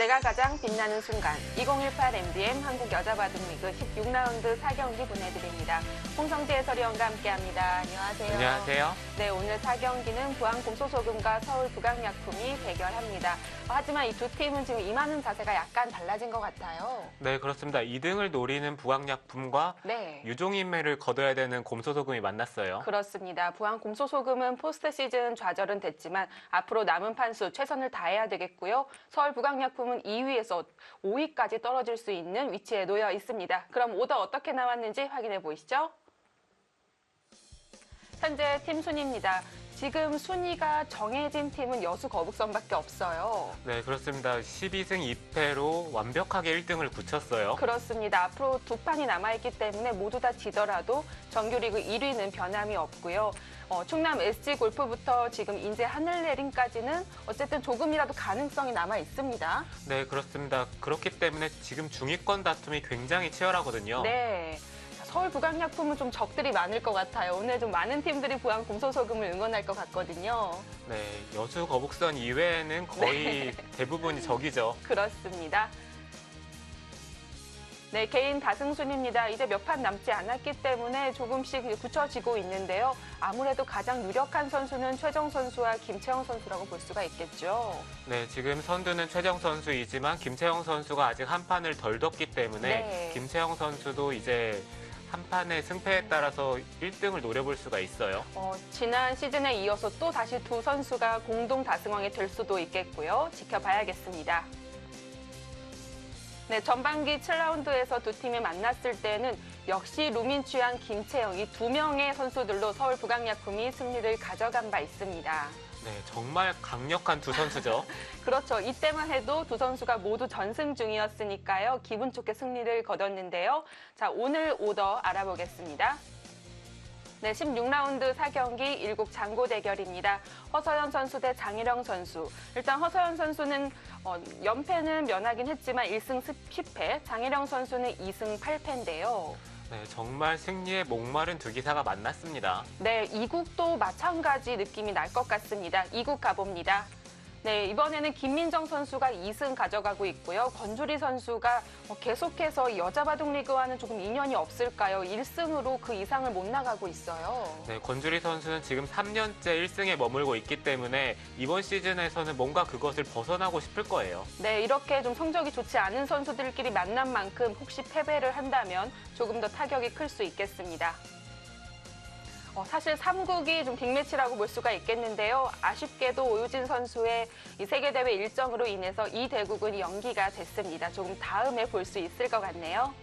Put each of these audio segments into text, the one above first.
제가 가장 빛나는 순간 2018 MBM 한국 여자바둑리그 16라운드 4경기 보내드립니다. 홍성지 해설위원과 함께합니다. 안녕하세요. 안녕하세요. 네, 오늘 4경기는 부안 곰소소금과 서울 부강약품이 대결합니다. 하지만 이 두 팀은 지금 임하는 자세가 약간 달라진 것 같아요. 네, 그렇습니다. 2등을 노리는 부강약품과 유종인매를 거둬야 되는 곰소소금이 만났어요. 그렇습니다. 부안 곰소소금은 포스트 시즌 좌절은 됐지만 앞으로 남은 판수 최선을 다해야 되겠고요. 서울 부강약품은 2위에서 5위까지 떨어질 수 있는 위치에 놓여 있습니다. 그럼 오더 어떻게 나왔는지 확인해 보시죠. 현재 팀 순위입니다. 지금 순위가 정해진 팀은 여수 거북선밖에 없어요. 네, 그렇습니다. 12승 2패로 완벽하게 1등을 굳혔어요. 그렇습니다. 앞으로 두 판이 남아있기 때문에 모두 다 지더라도 정규리그 1위는 변함이 없고요. 충남 SG골프부터 지금 인제 하늘내림까지는 어쨌든 조금이라도 가능성이 남아 있습니다. 네, 그렇습니다. 그렇기 때문에 지금 중위권 다툼이 굉장히 치열하거든요. 네. 서울 부강약품은 좀 적들이 많을 것 같아요. 오늘 좀 많은 팀들이 부안 곰소소금을 응원할 것 같거든요. 네, 여수 거북선 이외에는 거의 대부분이 적이죠. 그렇습니다. 네, 개인 다승 순입니다. 이제 몇 판 남지 않았기 때문에 조금씩 굳혀지고 있는데요. 아무래도 가장 유력한 선수는 최정 선수와 김채영 선수라고 볼 수가 있겠죠. 네, 지금 선두는 최정 선수이지만 김채영 선수가 아직 한 판을 덜 뒀기 때문에 김채영 선수도 이제 한 판의 승패에 따라서 1등을 노려볼 수가 있어요. 지난 시즌에 이어서 또 다시 두 선수가 공동 다승왕이 될 수도 있겠고요. 지켜봐야겠습니다. 네, 전반기 7라운드에서 두 팀이 만났을 때는 역시 루민 취향 김채영 이 두 명의 선수들로 서울 부강약품이 승리를 가져간 바 있습니다. 네, 정말 강력한 두 선수죠. 그렇죠. 이때만 해도 두 선수가 모두 전승 중이었으니까요. 기분 좋게 승리를 거뒀는데요. 자, 오늘 오더 알아보겠습니다. 네, 16라운드 4경기 1국 장고 대결입니다. 허서연 선수 대 장일영 선수. 일단 허서연 선수는 연패는 면하긴 했지만 1승 10패, 장일영 선수는 2승 8패인데요. 네, 정말 승리에 목마른 두 기사가 만났습니다. 네, 2국도 마찬가지 느낌이 날 것 같습니다. 2국 가봅니다. 네, 이번에는 김민정 선수가 2승 가져가고 있고요. 권주리 선수가 계속해서 여자바둑리그와는 조금 인연이 없을까요? 1승으로 그 이상을 못 나가고 있어요. 네, 권주리 선수는 지금 3년째 1승에 머물고 있기 때문에 이번 시즌에서는 뭔가 그것을 벗어나고 싶을 거예요. 네, 이렇게 좀 성적이 좋지 않은 선수들끼리 만난 만큼 혹시 패배를 한다면 조금 더 타격이 클 수 있겠습니다. 사실 3국이 좀 빅매치라고 볼 수가 있겠는데요. 아쉽게도 오유진 선수의 이 세계대회 일정으로 인해서 이 대국은 연기가 됐습니다. 조금 다음에 볼 수 있을 것 같네요.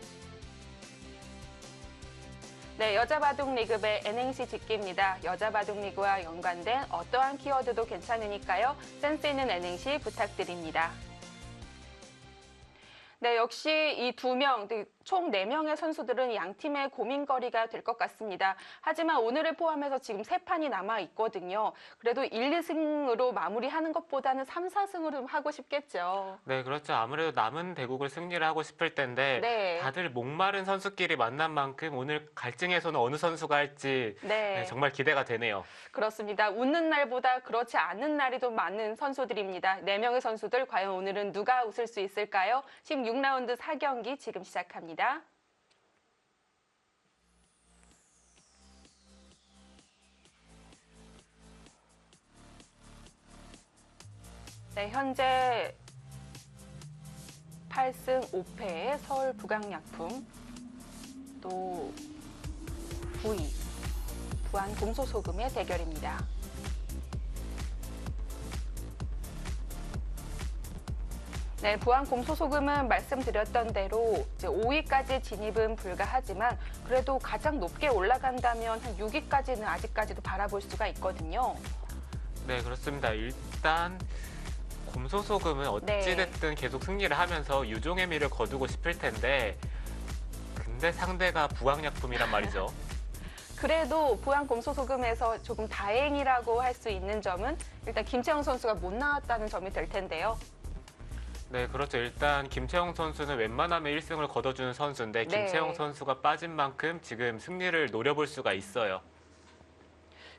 네, 여자바둑리그배 N행시 짓기입니다. 여자바둑리그와 연관된 어떠한 키워드도 괜찮으니까요. 센스 있는 N행시 부탁드립니다. 네, 역시 이 두 명, 총 4명의 선수들은 양 팀의 고민거리가 될 것 같습니다. 하지만 오늘을 포함해서 지금 3판이 남아 있거든요. 그래도 1, 2승으로 마무리하는 것보다는 3, 4승으로 하고 싶겠죠. 네, 그렇죠. 아무래도 남은 대국을 승리를 하고 싶을 텐데 다들 목마른 선수끼리 만난 만큼 오늘 갈증에서는 어느 선수가 할지 정말 기대가 되네요. 그렇습니다. 웃는 날보다 그렇지 않은 날이 더 많은 선수들입니다. 4명의 선수들 과연 오늘은 누가 웃을 수 있을까요? 16라운드 4경기 지금 시작합니다. 네, 현재 8승 5패의 서울 부강약품, 또 9위 부안 곰소소금의 대결입니다. 네, 부안 곰소소금은 말씀드렸던 대로 이제 5위까지 진입은 불가하지만 그래도 가장 높게 올라간다면 한 6위까지는 아직까지도 바라볼 수가 있거든요. 네, 그렇습니다. 일단 곰소소금은 어찌됐든 계속 승리를 하면서 유종의 미를 거두고 싶을 텐데 근데 상대가 부강약품이란 말이죠. 그래도 부안 곰소소금에서 조금 다행이라고 할 수 있는 점은 일단 김채영 선수가 못 나왔다는 점이 될 텐데요. 네, 그렇죠. 일단 김채영 선수는 웬만하면 1승을 거둬주는 선수인데 김채영 선수가 빠진 만큼 지금 승리를 노려볼 수가 있어요.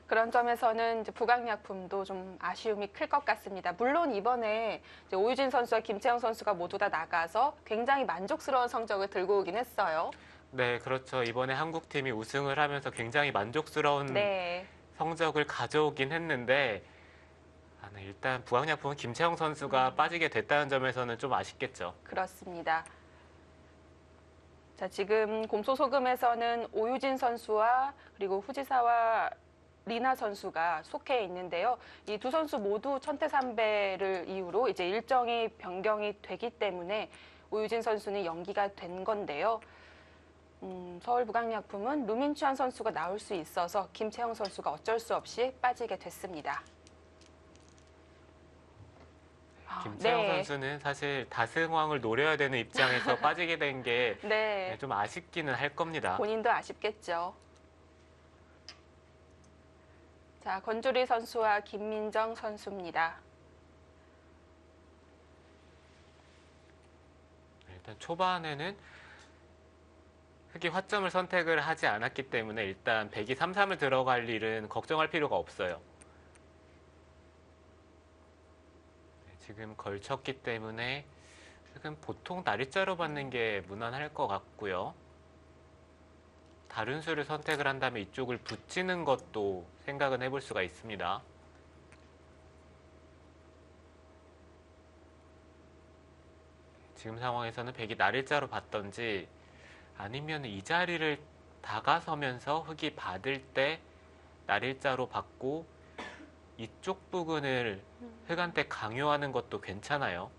그런 점에서는 이제 북악약품도 좀 아쉬움이 클 것 같습니다. 물론 이번에 이제 오유진 선수와 김채영 선수가 모두 다 나가서 굉장히 만족스러운 성적을 들고 오긴 했어요. 네, 그렇죠. 이번에 한국팀이 우승을 하면서 굉장히 만족스러운 네, 성적을 가져오긴 했는데 네, 일단 부학약품은 김채영 선수가 빠지게 됐다는 점에서는 좀 아쉽겠죠. 그렇습니다. 자, 지금 곰소소금에서는 오유진 선수와 그리고 후지사와 리나 선수가 속해 있는데요. 이 두 선수 모두 천태삼배를 이유로 이제 일정이 변경이 되기 때문에 오유진 선수는 연기가 된 건데요. 서울 북악약품은 루민추안 선수가 나올 수 있어서 김채영 선수가 어쩔 수 없이 빠지게 됐습니다. 김채영 네. 선수는 사실 다승왕을 노려야 되는 입장에서 빠지게 된 게 네, 좀 아쉽기는 할 겁니다. 본인도 아쉽겠죠. 자, 권주리 선수와 김민정 선수입니다. 일단 초반에는 흑이 화점을 선택을 하지 않았기 때문에 일단 백이 3-3을 들어갈 일은 걱정할 필요가 없어요. 지금 걸쳤기 때문에 지금 보통 나리자로 받는 게 무난할 것 같고요. 다른 수를 선택을 한다면 이쪽을 붙이는 것도 생각은 해볼 수가 있습니다. 지금 상황에서는 백이 나리자로 받던지 아니면 이 자리를 다가서면서 흑이 받을 때 나릴자로 받고 이쪽 부근을 흑한테 강요하는 것도 괜찮아요.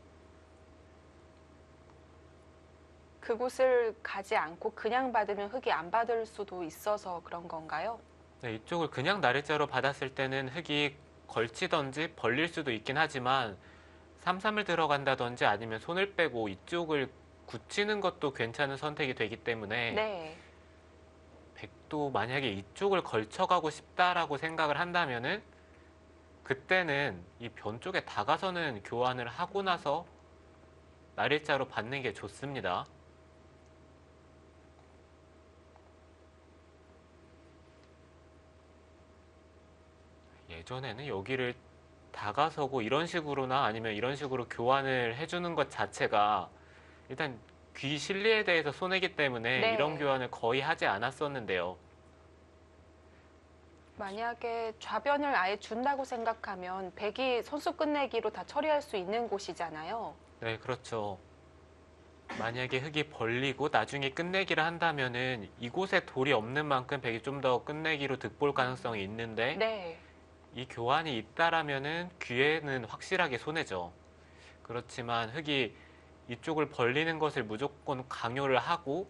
그곳을 가지 않고 그냥 받으면 흑이 안 받을 수도 있어서 그런 건가요? 네, 이쪽을 그냥 나릴자로 받았을 때는 흑이 걸치던지 벌릴 수도 있긴 하지만 3-3을 들어간다든지 아니면 손을 빼고 이쪽을 굳히는 것도 괜찮은 선택이 되기 때문에 네. 백도 만약에 이쪽을 걸쳐가고 싶다라고 생각을 한다면은 그때는 이 변 쪽에 다가서는 교환을 하고 나서 나릴자로 받는 게 좋습니다. 예전에는 여기를 다가서고 이런 식으로나 아니면 이런 식으로 교환을 해주는 것 자체가 일단 귀 실리에 대해서 손해기 때문에 네. 이런 교환을 거의 하지 않았었는데요. 만약에 좌변을 아예 준다고 생각하면 백이 선수 끝내기로 다 처리할 수 있는 곳이잖아요. 네, 그렇죠. 만약에 흑이 벌리고 나중에 끝내기를 한다면은 이곳에 돌이 없는 만큼 백이 좀 더 끝내기로 득볼 가능성이 있는데 네. 이 교환이 있다라면은 귀에는 확실하게 손해죠. 그렇지만 흑이 이쪽을 벌리는 것을 무조건 강요를 하고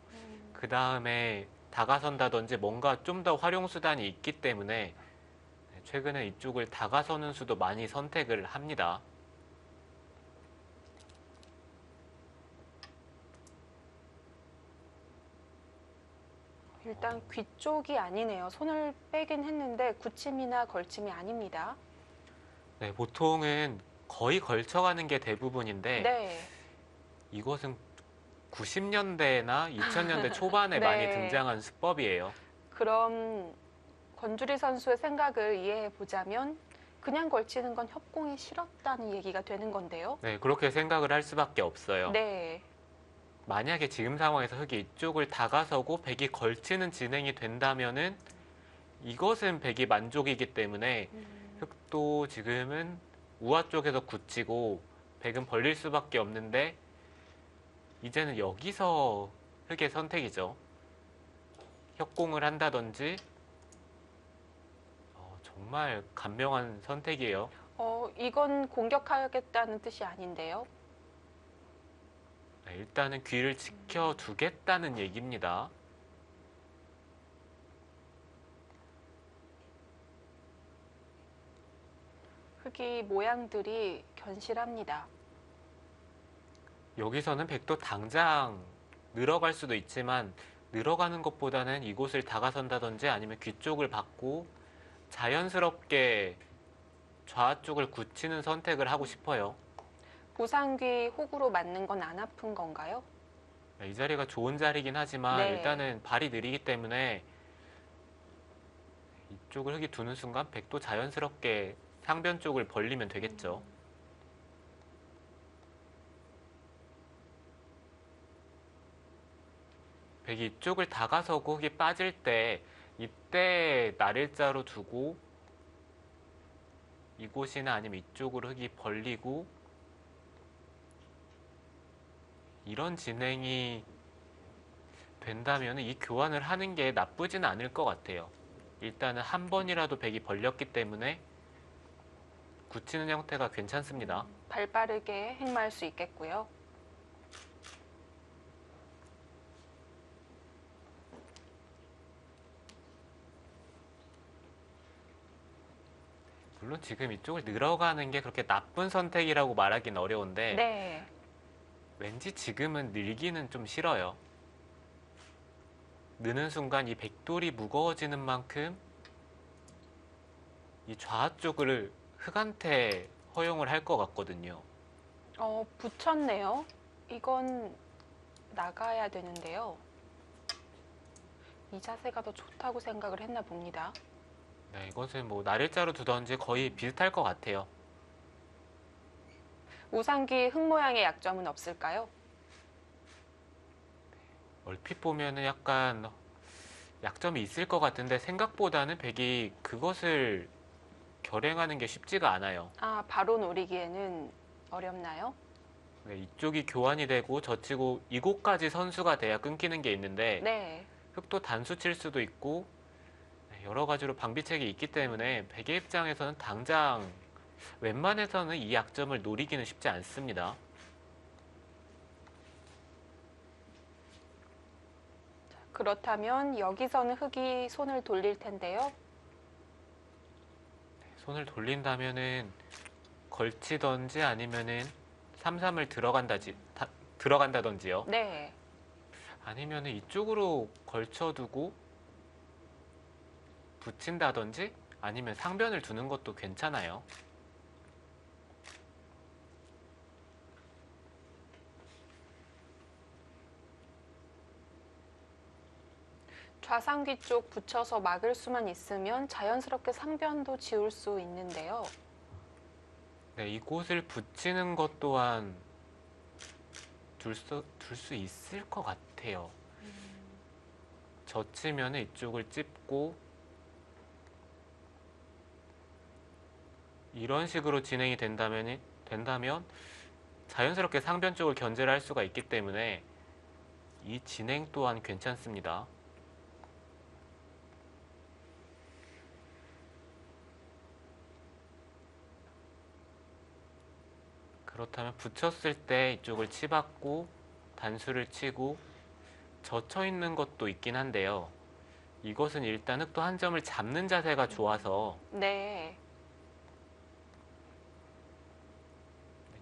그 다음에 다가선다든지 뭔가 좀 더 활용 수단이 있기 때문에 최근에 이쪽을 다가서는 수도 많이 선택을 합니다. 일단 귀 쪽이 아니네요. 손을 빼긴 했는데 굳힘이나 걸침이 아닙니다. 네, 보통은 거의 걸쳐가는 게 대부분인데 네. 이것은 90년대나 2000년대 초반에 네. 많이 등장한 수법이에요. 그럼 권주리 선수의 생각을 이해해 보자면 그냥 걸치는 건 협공이 싫었다는 얘기가 되는 건데요. 네, 그렇게 생각을 할 수밖에 없어요. 네. 만약에 지금 상황에서 흑이 이쪽을 다가서고 백이 걸치는 진행이 된다면은 이것은 백이 만족이기 때문에 흑도 지금은 우아 쪽에서 굳히고 백은 벌릴 수밖에 없는데 이제는 여기서 흑의 선택이죠. 협공을 한다든지 정말 간명한 선택이에요. 이건 공격하겠다는 뜻이 아닌데요. 네, 일단은 귀를 지켜두겠다는 얘기입니다. 흑이 모양들이 견실합니다. 여기서는 백도 당장 늘어갈 수도 있지만 늘어가는 것보다는 이곳을 다가선다든지 아니면 귀 쪽을 받고 자연스럽게 좌 쪽을 굳히는 선택을 하고 싶어요. 보상귀 호구로 맞는 건 안 아픈 건가요? 이 자리가 좋은 자리긴 하지만 네. 일단은 발이 느리기 때문에 이쪽을 흙이 두는 순간 백도 자연스럽게 상변 쪽을 벌리면 되겠죠. 백이 이쪽을 다가서고 흙이 빠질 때 이때 날일자로 두고 이곳이나 아니면 이쪽으로 흙이 벌리고 이런 진행이 된다면 이 교환을 하는 게 나쁘지는 않을 것 같아요. 일단은 한 번이라도 백이 벌렸기 때문에 굳히는 형태가 괜찮습니다. 발 빠르게 행마할 수 있겠고요. 물론 지금 이쪽을 늘어가는 게 그렇게 나쁜 선택이라고 말하기는 어려운데 네. 왠지 지금은 늘기는 좀 싫어요. 느는 순간 이 백돌이 무거워지는 만큼 이 좌 쪽을 흙한테 허용을 할 것 같거든요. 붙였네요. 이건 나가야 되는데요. 이 자세가 더 좋다고 생각을 했나 봅니다. 네, 이것은 뭐 날일자로 두던지 거의 비슷할 것 같아요. 우상기 흙 모양의 약점은 없을까요? 얼핏 보면은 약간 약점이 있을 것 같은데 생각보다는 백이 그것을 결행하는 게 쉽지가 않아요. 아, 바로 노리기에는 어렵나요? 네, 이쪽이 교환이 되고 젖히고 이곳까지 선수가 돼야 끊기는 게 있는데 네. 흙도 단수 칠 수도 있고 네, 여러 가지로 방비책이 있기 때문에 백의 입장에서는 당장 웬만해서는 이 약점을 노리기는 쉽지 않습니다. 그렇다면 여기서는 흙이 손을 돌릴 텐데요. 손을 돌린다면은 걸치던지 아니면은 삼삼을 들어간다든지요. 네. 아니면은 이쪽으로 걸쳐두고 붙인다든지 아니면 상변을 두는 것도 괜찮아요. 좌상귀 쪽 붙여서 막을 수만 있으면 자연스럽게 상변도 지울 수 있는데요. 네, 이곳을 붙이는 것 또한 둘 수 있을 것 같아요. 젖히면 이쪽을 찝고 이런 식으로 진행이 된다면 자연스럽게 상변 쪽을 견제를 할 수가 있기 때문에 이 진행 또한 괜찮습니다. 그렇다면 붙였을 때 이쪽을 치받고 단수를 치고 젖혀 있는 것도 있긴 한데요. 이것은 일단 흙도 한 점을 잡는 자세가 좋아서 네.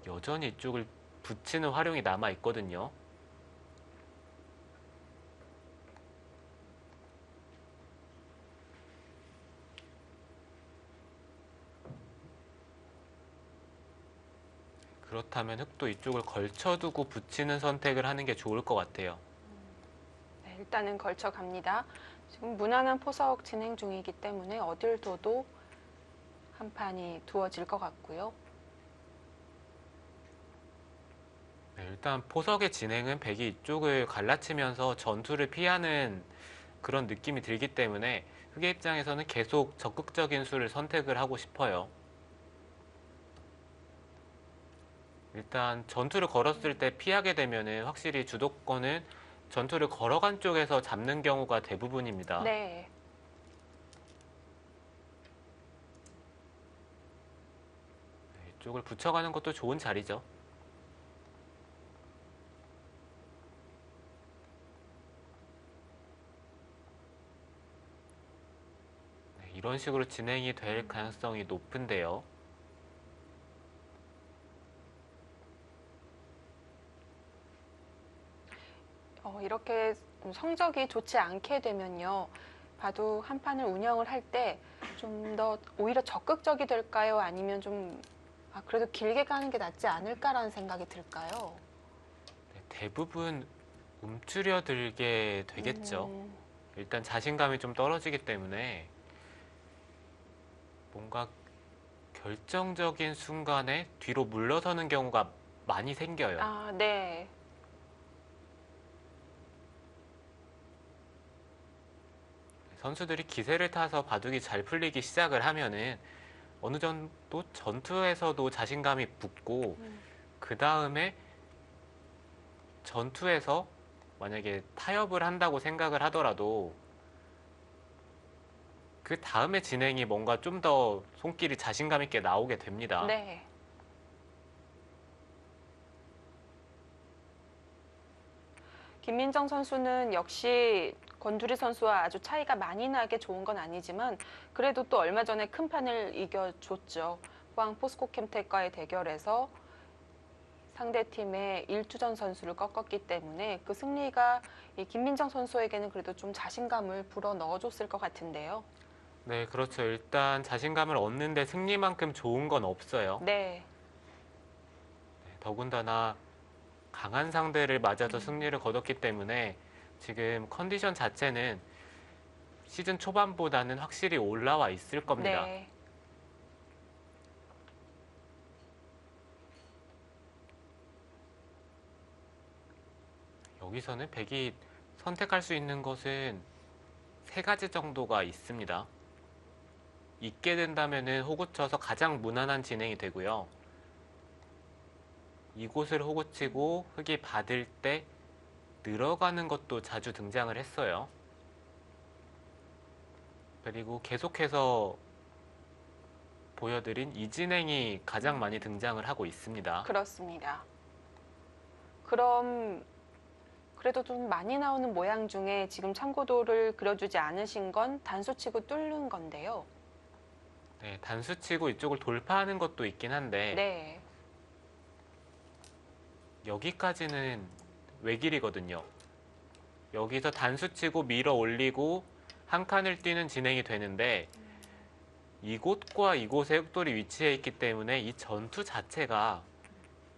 여전히 이쪽을 붙이는 활용이 남아 있거든요. 그렇다면 흙도 이쪽을 걸쳐두고 붙이는 선택을 하는 게 좋을 것 같아요. 네, 일단은 걸쳐 갑니다. 지금 무난한 포석 진행 중이기 때문에 어딜 둬도 한 판이 두어질 것 같고요. 네, 일단 포석의 진행은 백이 이쪽을 갈라치면서 전투를 피하는 그런 느낌이 들기 때문에 흑의 입장에서는 계속 적극적인 수를 선택을 하고 싶어요. 일단 전투를 걸었을 때 피하게 되면은 확실히 주도권은 전투를 걸어간 쪽에서 잡는 경우가 대부분입니다. 네. 이쪽을 붙여가는 것도 좋은 자리죠. 네, 이런 식으로 진행이 될 가능성이 높은데요. 이렇게 성적이 좋지 않게 되면요. 봐도 한 판을 운영을 할 때 좀 더 오히려 적극적이 될까요? 아니면 좀 그래도 길게 가는 게 낫지 않을까라는 생각이 들까요? 네, 대부분 움츠려들게 되겠죠. 일단 자신감이 좀 떨어지기 때문에 뭔가 결정적인 순간에 뒤로 물러서는 경우가 많이 생겨요. 아, 네. 선수들이 기세를 타서 바둑이 잘 풀리기 시작을 하면은 어느 정도 전투에서도 자신감이 붙고 그 다음에 전투에서 만약에 타협을 한다고 생각을 하더라도 그 다음에 진행이 뭔가 좀 더 손길이 자신감 있게 나오게 됩니다. 네. 김민정 선수는 역시 권두리 선수와 아주 차이가 많이 나게 좋은 건 아니지만 그래도 또 얼마 전에 큰 판을 이겨줬죠. 포항 포스코캠텍과의 대결에서 상대팀의 일투전 선수를 꺾었기 때문에 그 승리가 이 김민정 선수에게는 그래도 좀 자신감을 불어 넣어줬을 것 같은데요. 네, 그렇죠. 일단 자신감을 얻는데 승리만큼 좋은 건 없어요. 네. 더군다나 강한 상대를 맞아서 승리를 거뒀기 때문에 지금 컨디션 자체는 시즌 초반보다는 확실히 올라와 있을 겁니다. 네. 여기서는 백이 선택할 수 있는 것은 세 가지 정도가 있습니다. 있게 된다면은 호구쳐서 가장 무난한 진행이 되고요. 이곳을 호구치고 흙이 받을 때 늘어가는 것도 자주 등장을 했어요. 그리고 계속해서 보여드린 이 진행이 가장 많이 등장을 하고 있습니다. 그렇습니다. 그럼 그래도 좀 많이 나오는 모양 중에 지금 참고도를 그려주지 않으신 건 단수치고 뚫는 건데요. 네, 단수치고 이쪽을 돌파하는 것도 있긴 한데 네. 여기까지는 외길이거든요. 여기서 단수치고 밀어 올리고 한 칸을 뛰는 진행이 되는데 이곳과 이곳에 흑돌이 위치해 있기 때문에 이 전투 자체가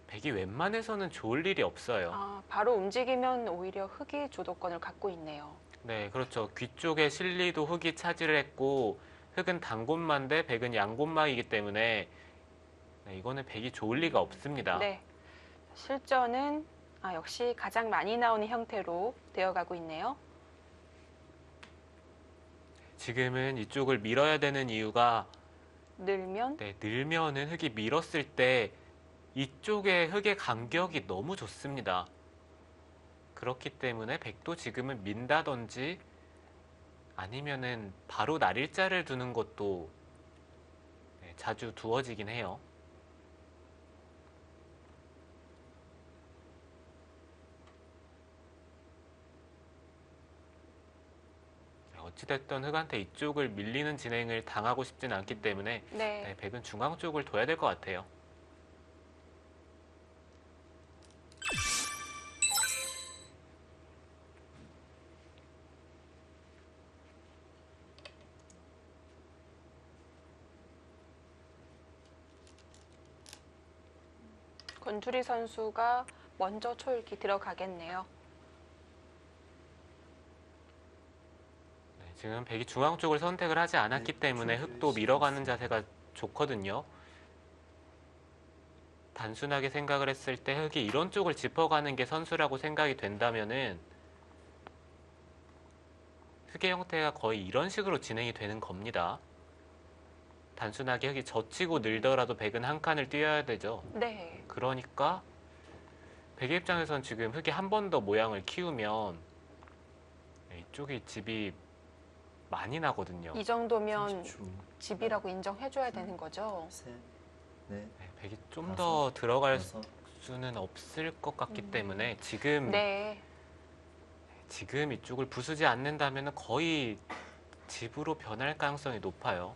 백이 웬만해서는 좋을 일이 없어요. 아, 바로 움직이면 오히려 흑이 주도권을 갖고 있네요. 네, 그렇죠. 귀 쪽에 실리도 흑이 차지를 했고 흑은 단곳만데 백은 양곳막이기 때문에 네, 이거는 백이 좋을 리가 없습니다. 네. 실전은 역시 가장 많이 나오는 형태로 되어가고 있네요. 지금은 이쪽을 밀어야 되는 이유가 늘면 네, 늘면은 흑이 밀었을 때 이쪽에 흑의 간격이 너무 좋습니다. 그렇기 때문에 백도 지금은 민다든지 아니면은 바로 날일자를 두는 것도 네, 자주 두어지긴 해요. 어찌됐든 흑한테 이쪽을 밀리는 진행을 당하고 싶진 않기 때문에 네. 네, 백은 중앙 쪽을 둬야 될 것 같아요. 권투리 선수가 먼저 초읽기 들어가겠네요. 네, 지금 백이 중앙 쪽을 선택을 하지 않았기 때문에 흑도 밀어가는 자세가 좋거든요. 단순하게 생각을 했을 때 흑이 이런 쪽을 짚어가는 게 선수라고 생각이 된다면은 흑의 형태가 거의 이런 식으로 진행이 되는 겁니다. 단순하게 흑이 젖히고 늘더라도 백은 한 칸을 뛰어야 되죠. 네. 그러니까 백의 입장에선 지금 흑이 한 번 더 모양을 키우면 이쪽이 집이 많이 나거든요. 이 정도면 30초, 집이라고 인정해줘야 되는 거죠. 셋, 넷, 네, 백이 좀 더 들어갈 여섯. 수는 없을 것 같기 때문에 지금 네. 지금 이쪽을 부수지 않는다면 거의 집으로 변할 가능성이 높아요.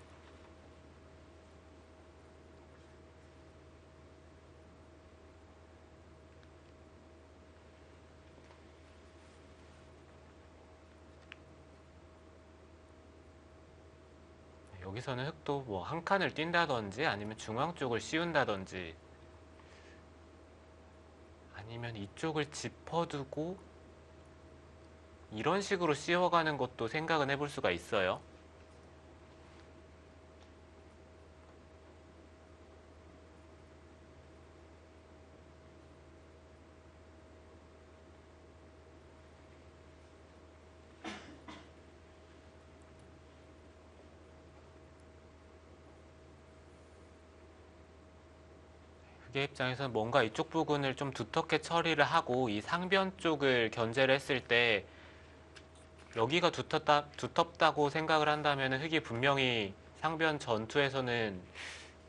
여기서는 흑도 뭐 한 칸을 뛴다든지 아니면 중앙 쪽을 씌운다든지 아니면 이쪽을 짚어두고 이런 식으로 씌워가는 것도 생각은 해볼 수가 있어요. 흑의 입장에서는 뭔가 이쪽 부분을 좀 두텁게 처리를 하고 이 상변 쪽을 견제를 했을 때 여기가 두텁다고 생각을 한다면 흑이 분명히 상변 전투에서는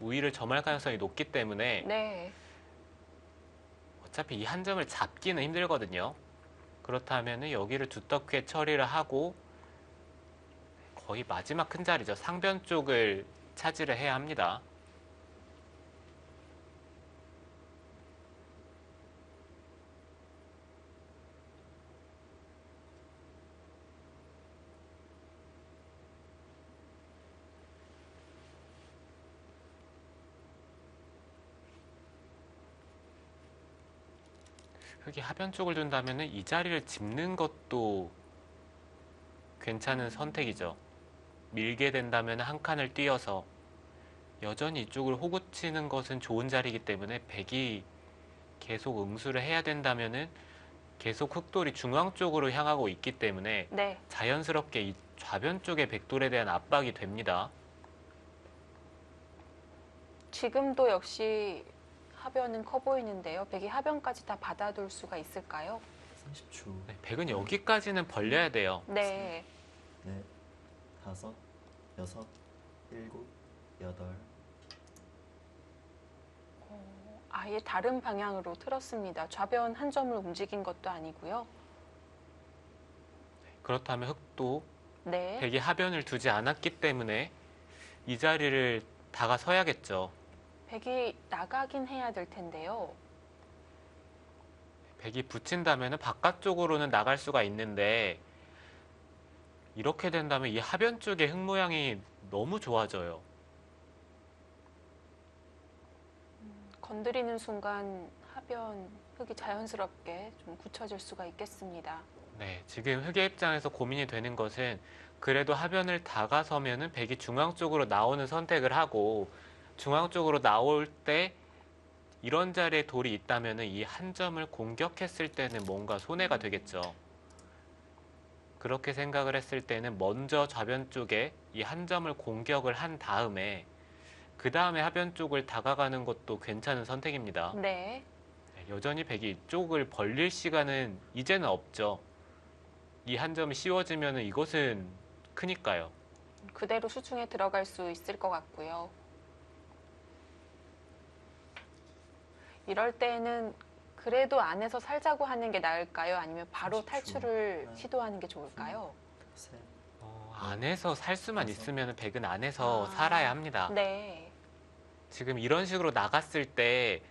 우위를 점할 가능성이 높기 때문에 네. 어차피 이 한 점을 잡기는 힘들거든요. 그렇다면 여기를 두텁게 처리를 하고 거의 마지막 큰 자리죠. 상변 쪽을 차지를 해야 합니다. 흑이 하변 쪽을 둔다면 이 자리를 짚는 것도 괜찮은 선택이죠. 밀게 된다면 한 칸을 띄어서 여전히 이쪽을 호구치는 것은 좋은 자리이기 때문에 백이 계속 응수를 해야 된다면 계속 흑돌이 중앙 쪽으로 향하고 있기 때문에 네. 자연스럽게 이 좌변 쪽의 백돌에 대한 압박이 됩니다. 지금도 역시 하변은 커 보이는데요. 백이 하변까지 다 받아둘 수가 있을까요? 30초. 네, 백은 여기까지는 벌려야 돼요. 네. 넷, 다섯, 여섯, 일곱, 여덟. 아예 다른 방향으로 틀었습니다. 좌변 한 점을 움직인 것도 아니고요. 그렇다면 흑도 네. 백이 하변을 두지 않았기 때문에 이 자리를 다가서야겠죠. 백이 나가긴 해야 될 텐데요. 백이 붙인다면 바깥쪽으로는 나갈 수가 있는데 이렇게 된다면 이 하변 쪽의 흙 모양이 너무 좋아져요. 건드리는 순간 하변 흙이 자연스럽게 좀 굳혀질 수가 있겠습니다. 네, 지금 흑의 입장에서 고민이 되는 것은 그래도 하변을 다가서면은 백이 중앙 쪽으로 나오는 선택을 하고 중앙 쪽으로 나올 때 이런 자리에 돌이 있다면은 이 한 점을 공격했을 때는 뭔가 손해가 되겠죠. 그렇게 생각을 했을 때는 먼저 좌변 쪽에 이 한 점을 공격을 한 다음에 그 다음에 하변 쪽을 다가가는 것도 괜찮은 선택입니다. 네. 여전히 백이 이쪽을 벌릴 시간은 이제는 없죠. 이 한 점이 씌워지면 이것은 크니까요. 그대로 수중에 들어갈 수 있을 것 같고요. 이럴 때는 그래도 안에서 살자고 하는 게 나을까요? 아니면 바로 30초. 탈출을 하나, 시도하는 게 좋을까요? 셋. 안에서 살 수만 그래서? 있으면 백은 안에서 아, 살아야 합니다. 네. 지금 이런 식으로 나갔을 때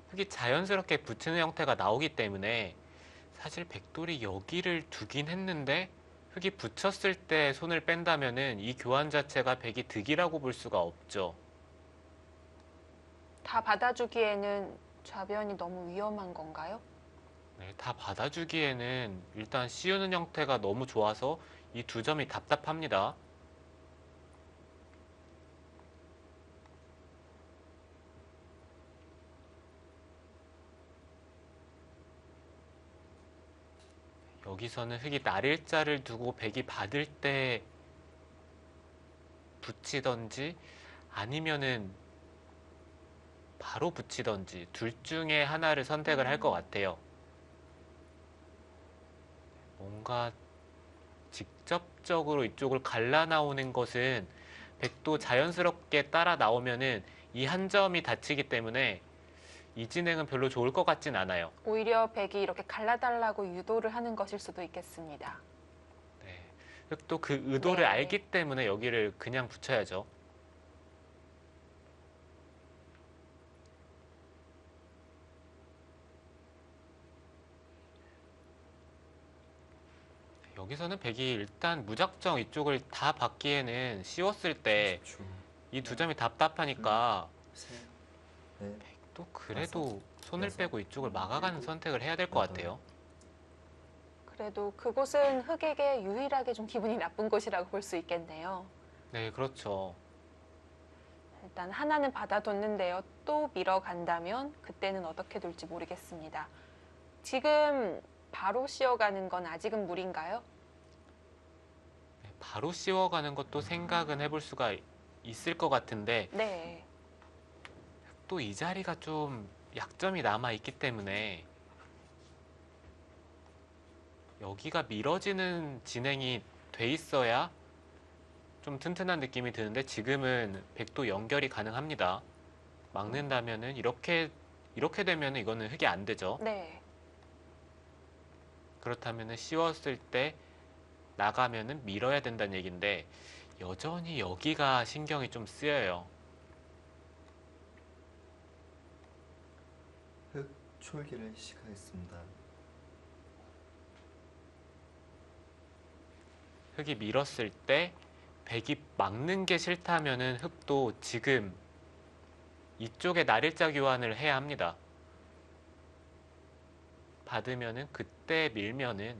흙이 자연스럽게 붙이는 형태가 나오기 때문에 사실 백돌이 여기를 두긴 했는데 흙이 붙였을 때 손을 뺀다면은 이 교환 자체가 백이 득이라고 볼 수가 없죠. 다 받아주기에는 좌변이 너무 위험한 건가요? 네, 다 받아주기에는 일단 씌우는 형태가 너무 좋아서 이 두 점이 답답합니다. 여기서는 흙이 날일자를 두고 백이 받을 때 붙이던지 아니면은 바로 붙이던지 둘 중에 하나를 선택을 할 것 같아요. 뭔가 직접적으로 이쪽을 갈라 나오는 것은 백도 자연스럽게 따라 나오면은 이 한 점이 다치기 때문에 이 진행은 별로 좋을 것 같진 않아요. 오히려 백이 이렇게 갈라달라고 유도를 하는 것일 수도 있겠습니다. 네. 흑도 그 의도를 네. 알기 때문에 여기를 그냥 붙여야죠. 여기서는 백이 일단 무작정 이쪽을 다 받기에는 쉬웠을 때 30초. 이 두 점이 답답하니까 셋, 넷, 또 그래도 손을 여섯, 빼고 이쪽을 막아가는 일곱, 선택을 해야 될 것 여덟. 같아요. 그래도 그곳은 흑에게 유일하게 좀 기분이 나쁜 곳이라고 볼 수 있겠네요. 네, 그렇죠. 일단 하나는 받아뒀는데요. 또 밀어간다면 그때는 어떻게 될지 모르겠습니다. 지금 바로 씌어가는 건 아직은 무리인가요? 네, 바로 씌워가는 것도 생각은 해볼 수가 있을 것 같은데 네. 흑도 이 자리가 좀 약점이 남아있기 때문에 여기가 밀어지는 진행이 돼 있어야 좀 튼튼한 느낌이 드는데 지금은 백도 연결이 가능합니다. 막는다면은 이렇게 되면은 이거는 흑이 안 되죠. 네. 그렇다면은 씌웠을 때 나가면은 밀어야 된다는 얘기인데 여전히 여기가 신경이 좀 쓰여요. 흑 촐기를 시작하겠습니다. 흑이 밀었을 때 백이 막는 게 싫다면은 흑도 지금 이쪽에 날일자 교환을 해야 합니다. 받으면은 그때 밀면은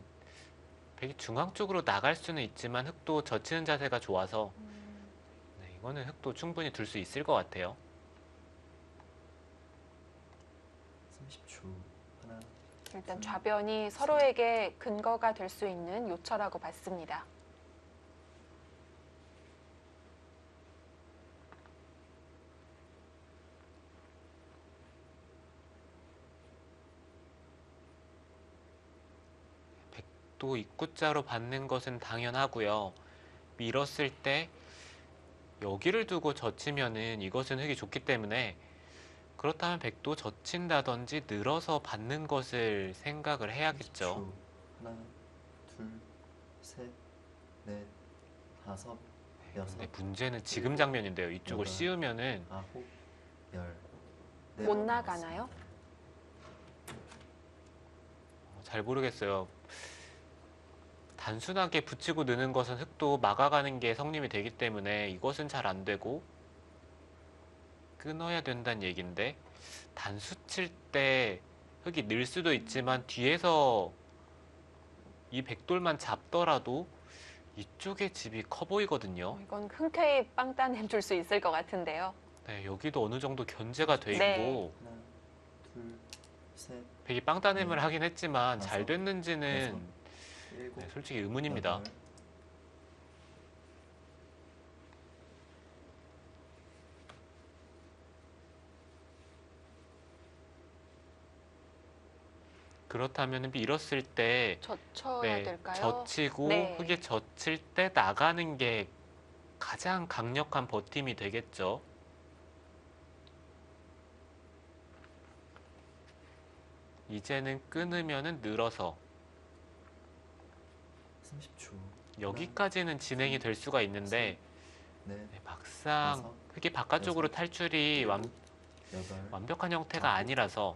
백이 중앙 쪽으로 나갈 수는 있지만 흑도 젖히는 자세가 좋아서 네, 이거는 흑도 충분히 둘 수 있을 것 같아요. 30초. 하나, 일단 좌변이 서로에게 근거가 될 수 있는 요처라고 봤습니다. 백도 입구자로 받는 것은 당연하고요. 밀었을 때 여기를 두고 젖히면은 이것은 흑이 좋기 때문에 그렇다면 백도 젖힌다든지 늘어서 받는 것을 생각을 해야겠죠. 30초. 하나, 둘, 셋, 넷, 다섯, 여섯, 근데 문제는 지금 장면인데요. 이쪽을 여덟, 씌우면은 아홉, 열. 못 나가나요? 잘 모르겠어요. 단순하게 붙이고 느는 것은 흑도 막아가는 게 성립이 되기 때문에 이것은 잘 안 되고 끊어야 된다는 얘기인데 단수 칠 때 흑이 늘 수도 있지만 뒤에서 이 백돌만 잡더라도 이쪽의 집이 커 보이거든요. 이건 흔쾌히 빵 따내 줄 수 있을 것 같은데요. 네, 여기도 어느 정도 견제가 돼 네. 있고 하나, 둘, 셋, 백이 빵따냄을 네. 하긴 했지만 잘 다섯, 됐는지는 일곱, 네, 솔직히 의문입니다. 여덟. 그렇다면 밀었을 때 젖혀야 네, 될까요? 젖히고 네. 흑이 젖힐 때 나가는 게 가장 강력한 버팀이 되겠죠. 이제는 끊으면은 늘어서 30초. 여기까지는 진행이 될 수가 있는데 넷, 네, 막상 다섯, 흑이 바깥쪽으로 여섯, 탈출이 일곱, 여덟. 완벽한 형태가 아홉. 아니라서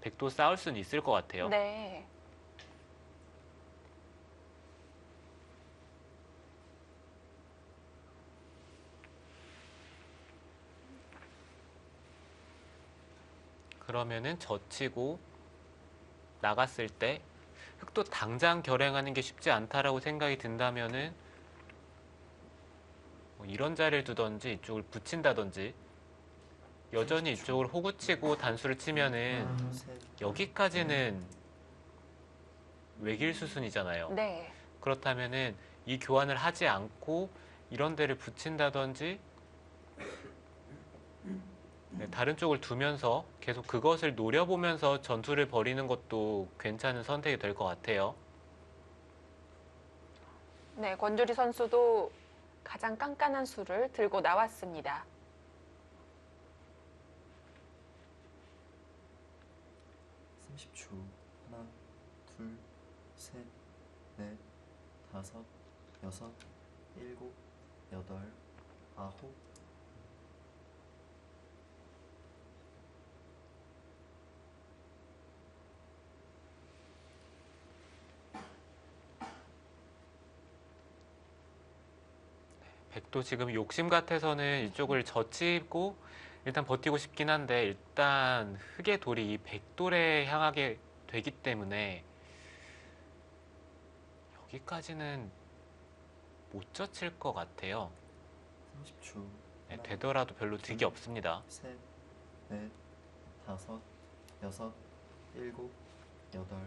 백도 싸울 수는 있을 것 같아요. 네. 그러면은 젖히고 나갔을 때 흑도 당장 결행하는 게 쉽지 않다라고 생각이 든다면은 뭐 이런 자리를 두던지 이쪽을 붙인다든지 여전히 이쪽을 호구치고 단수를 치면은 셋, 여기까지는 외길 수순이잖아요. 네. 그렇다면은 이 교환을 하지 않고 이런 데를 붙인다든지 네, 다른 쪽을 두면서 계속 그것을 노려보면서 전투를 벌이는 것도 괜찮은 선택이 될 것 같아요. 네, 권주리 선수도 가장 깐깐한 수를 들고 나왔습니다. 30초. 하나, 둘, 셋, 넷, 다섯, 여섯, 일곱, 여덟, 아홉. 백도 지금 욕심 같아서는 이쪽을 젖히고 일단 버티고 싶긴 한데 일단 흑의 돌이 이 백돌에 향하게 되기 때문에 여기까지는 못 젖힐 것 같아요. 30초. 네, 하나, 되더라도 별로 득이 없습니다. 셋, 넷, 다섯, 여섯, 일곱, 여덟.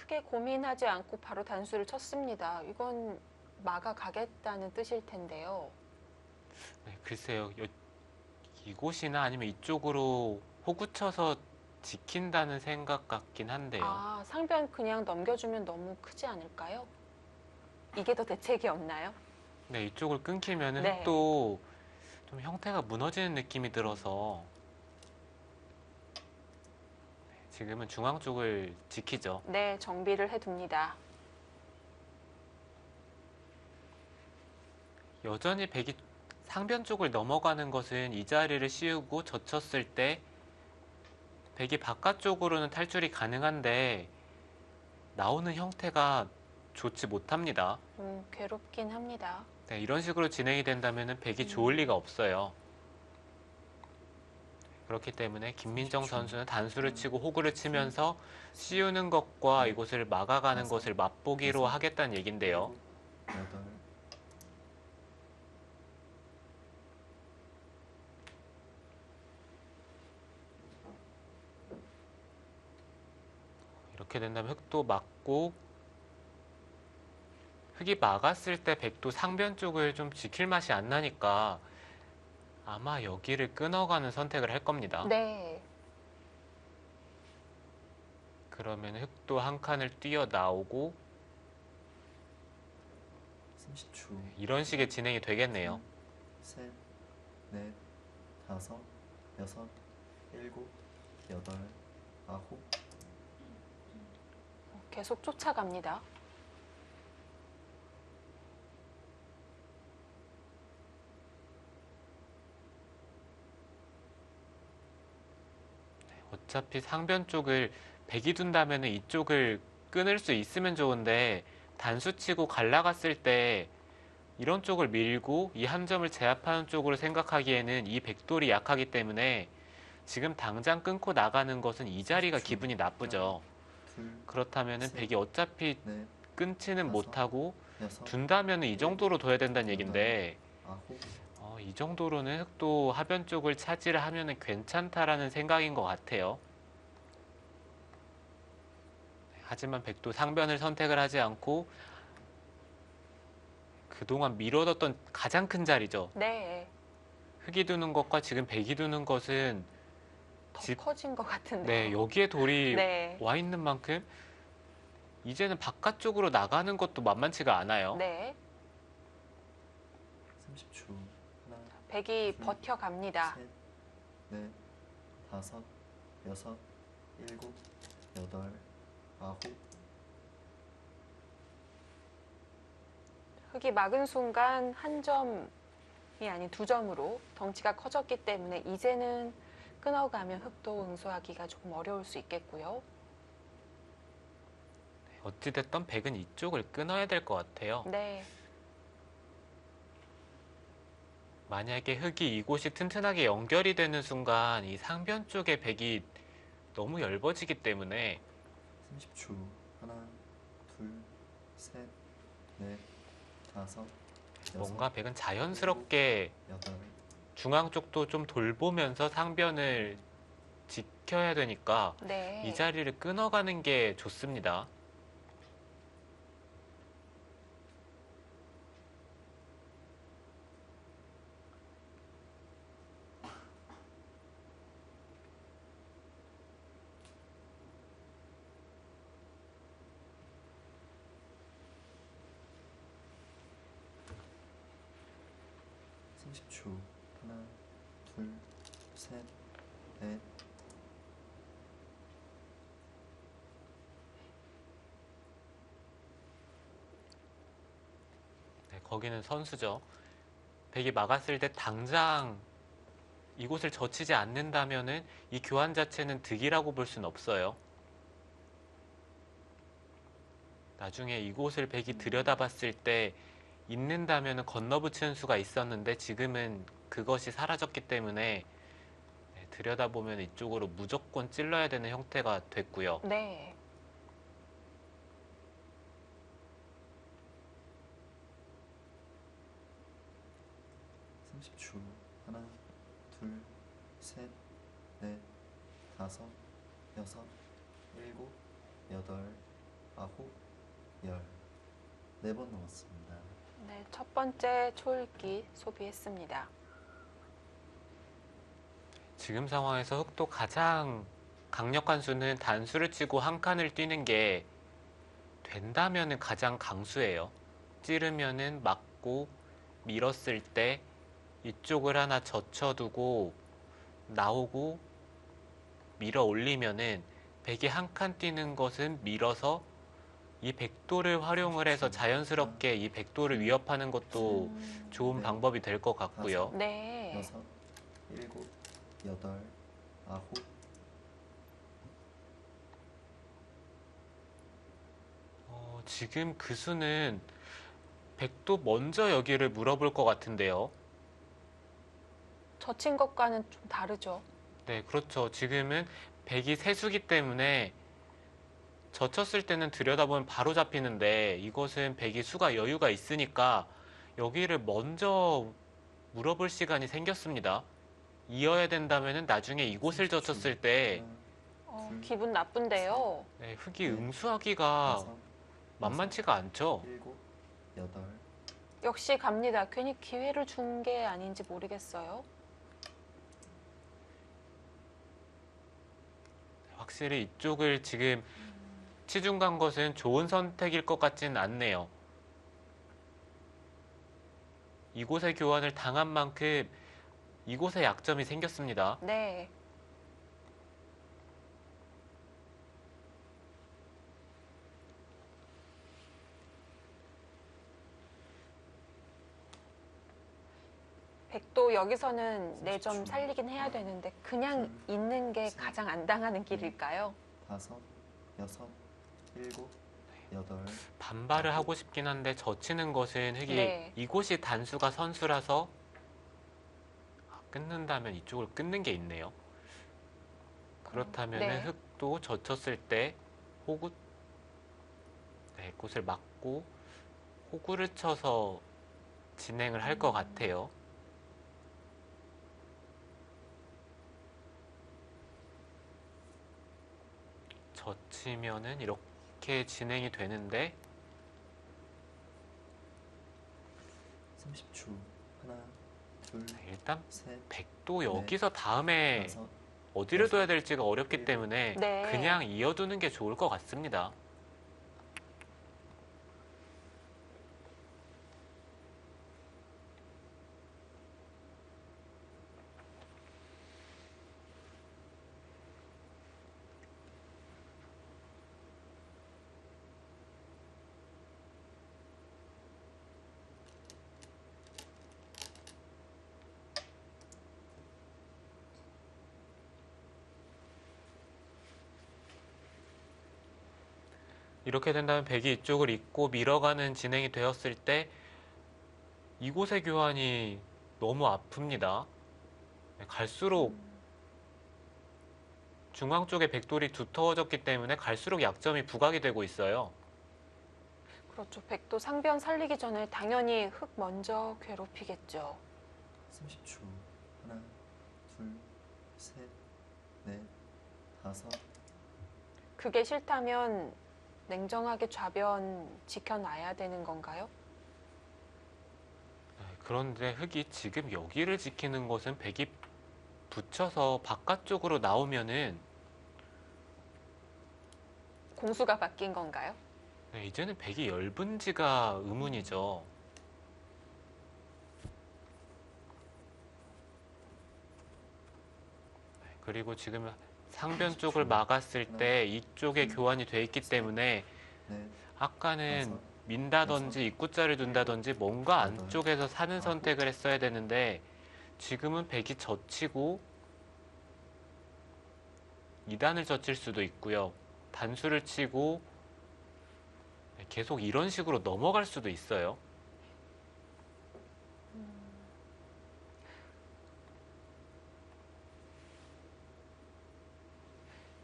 크게 고민하지 않고 바로 단수를 쳤습니다. 이건 막아가겠다는 뜻일 텐데요. 네, 글쎄요. 이곳이나 아니면 이쪽으로 호구쳐서 지킨다는 생각 같긴 한데요. 아, 상변 그냥 넘겨주면 너무 크지 않을까요? 이게 더 대책이 없나요? 네, 이쪽을 끊기면은 네. 흑도 좀 형태가 무너지는 느낌이 들어서 지금은 중앙 쪽을 지키죠. 네, 정비를 해둡니다. 여전히 백이 상변 쪽을 넘어가는 것은 이 자리를 씌우고 젖혔을 때 백이 바깥쪽으로는 탈출이 가능한데 나오는 형태가 좋지 못합니다. 괴롭긴 합니다. 네, 이런 식으로 진행이 된다면 백이 좋을 리가 없어요. 그렇기 때문에 김민정 선수는 단수를 치고 호구를 치면서 씌우는 것과 이곳을 막아가는 것을 맛보기로 하겠다는 얘긴데요. 8, 이렇게 된다면 흑도 막고 흑이 막았을 때 백도 상변 쪽을 좀 지킬 맛이 안 나니까 아마 여기를 끊어가는 선택을 할 겁니다. 네. 그러면 흑도 한 칸을 뛰어 나오고 30초. 이런 식의 진행이 되겠네요. 셋, 넷, 다섯, 여섯, 일곱, 여덟, 아홉. 계속 쫓아갑니다. 어차피 상변 쪽을 백이 둔다면 이쪽을 끊을 수 있으면 좋은데 단수 치고 갈라갔을 때 이런 쪽을 밀고 이 한 점을 제압하는 쪽으로 생각하기에는 이 백돌이 약하기 때문에 지금 당장 끊고 나가는 것은 이 자리가 기분이 나쁘죠. 둘, 그렇다면 백이 어차피 넷, 끊지는 다섯, 못하고 여섯, 둔다면 이 정도로 둬야 된다는 얘긴데 아홉. 이 정도로는 흑도 하변 쪽을 차지를 하면 괜찮다라는 생각인 것 같아요. 하지만 백도 상변을 선택을 하지 않고 그동안 미뤄뒀던 가장 큰 자리죠. 네. 흑이 두는 것과 지금 백이 두는 것은 더 집- 커진 것 같은데요. 네, 여기에 돌이 네. 와 있는 만큼 이제는 바깥쪽으로 나가는 것도 만만치가 않아요. 네. 30초. 하나, 백이 버텨갑니다. 셋, 넷, 다섯, 여섯, 일곱, 여덟, 아홉. 흑이 막은 순간 한 점이 아닌 두 점으로 덩치가 커졌기 때문에 이제는 끊어가면 흑도 응수하기가 조금 어려울 수 있겠고요. 어찌됐든 백은 이쪽을 끊어야 될 것 같아요. 네. 만약에 흑이 이곳이 튼튼하게 연결이 되는 순간 이 상변 쪽에 백이 너무 얇아지기 때문에 30초. 하나, 둘, 셋, 넷, 다섯, 여섯, 뭔가 백은 자연스럽게 여덟. 중앙 쪽도 좀 돌보면서 상변을 지켜야 되니까 네. 이 자리를 끊어가는 게 좋습니다. 초 하나, 둘, 셋, 넷. 네, 거기는 선수죠. 백이 막았을 때 당장 이곳을 젖히지 않는다면은 이 교환 자체는 득이라고 볼 수는 없어요. 나중에 이곳을 백이 들여다봤을 때 있는다면은 건너붙이는 수가 있었는데 지금은 그것이 사라졌기 때문에 들여다보면 이쪽으로 무조건 찔러야 되는 형태가 됐고요. 네. 초 하나, 둘, 셋, 넷, 다섯, 여섯, 일곱, 여덟, 아홉, 열. 4번 남았습니다. 네, 첫 번째 초읽기 소비했습니다. 지금 상황에서 흑도 가장 강력한 수는 단수를 치고 한 칸을 뛰는 게 된다면은 가장 강수예요. 찌르면은 맞고 밀었을 때 이쪽을 하나 젖혀두고 나오고 밀어 올리면은 백이 한 칸 뛰는 것은 밀어서 이 백도를 활용을 해서 자연스럽게 이 백도를 위협하는 것도 좋은 네. 방법이 될 것 같고요. 네. 여섯, 일곱, 여덟, 아홉. 지금 그 수는 백도 먼저 여기를 물어볼 것 같은데요. 젖힌 것과는 좀 다르죠. 네, 그렇죠. 지금은 백이 세수기 때문에 젖혔을 때는 들여다보면 바로 잡히는데 이것은 백이 수가 여유가 있으니까 여기를 먼저 물어볼 시간이 생겼습니다. 이어야 된다면 나중에 이곳을 젖혔을 때 둘, 기분 나쁜데요. 네, 흙이 응수하기가 다섯, 만만치가 않죠. 일곱, 여덟. 역시 갑니다. 괜히 기회를 준 게 아닌지 모르겠어요. 확실히 이쪽을 지금 치중 간 것은 좋은 선택일 것 같지는 않네요. 이곳의 교환을 당한 만큼 이곳에 약점이 생겼습니다. 네. 백도 여기서는 내 점 살리긴 해야 되는데 그냥 있는 게 가장 안 당하는 길일까요? 다섯, 여섯, 일곱, 여덟. 반발을 하고 싶긴 한데 젖히는 것은 흙이 네. 이곳이 단수가 선수라서 끊는다면 이쪽을 끊는 게 있네요. 그렇다면 네. 흙도 젖혔을 때 호구 네, 꽃을 막고 호구를 쳐서 진행을 할 것 같아요. 젖히면은 이렇게 진행이 되는데 30초. 하나, 둘, 일단 셋, 백도 여기서 다음에 다섯. 어디를 둬야 될지가 어렵기 때문에 네. 그냥 이어두는 게 좋을 것 같습니다. 이렇게 된다면 백이 이쪽을 잇고 밀어가는 진행이 되었을 때 이곳의 교환이 너무 아픕니다. 갈수록 중앙 쪽에 백돌이 두터워졌기 때문에 갈수록 약점이 부각이 되고 있어요. 그렇죠. 백도 상변 살리기 전에 당연히 흙 먼저 괴롭히겠죠. 30초. 하나, 둘, 셋, 넷, 다섯. 그게 싫다면 냉정하게 좌변 지켜놔야 되는 건가요? 그런데 흙이 지금 여기를 지키는 것은 백이 붙여서 바깥쪽으로 나오면은 공수가 바뀐 건가요? 네, 이제는 백이 얇은지가 의문이죠. 네, 그리고 지금 상변 쪽을 막았을 때 이쪽에 교환이 돼 있기 때문에 넷, 아까는 민다든지 입구자를 둔다든지 뭔가 안쪽에서 사는 선택을 했어야 되는데 지금은 백이 젖히고 2단을 젖힐 수도 있고요. 단수를 치고 계속 이런 식으로 넘어갈 수도 있어요.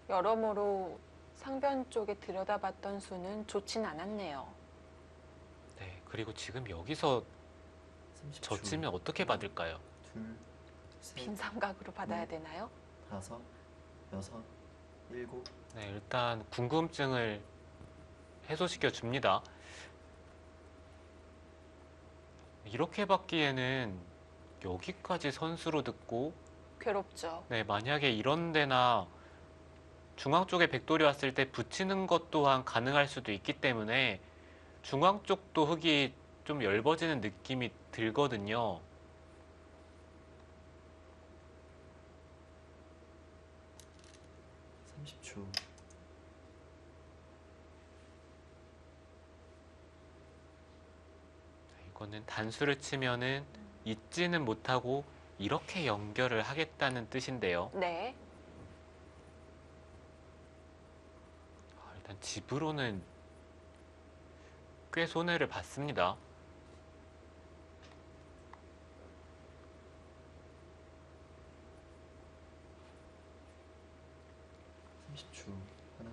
여러모로 상변 쪽에 들여다봤던 수는 좋진 않았네요. 네, 그리고 지금 여기서 30초. 젖히면 어떻게 받을까요? 둘, 셋, 빈 삼각으로 받아야 되나요? 다섯, 여섯, 일곱. 네, 일단 궁금증을 해소시켜 줍니다. 이렇게 받기에는 여기까지 선수로 듣고 괴롭죠. 네, 만약에 이런 데나 중앙 쪽에 백돌이 왔을 때 붙이는 것 또한 가능할 수도 있기 때문에 중앙 쪽도 흙이 좀 얇아지는 느낌이 들거든요. 30초. 이거는 단수를 치면은 잊지는 못하고 이렇게 연결을 하겠다는 뜻인데요. 네. 일단 집으로는 꽤 손해를 봤습니다. 초 하나,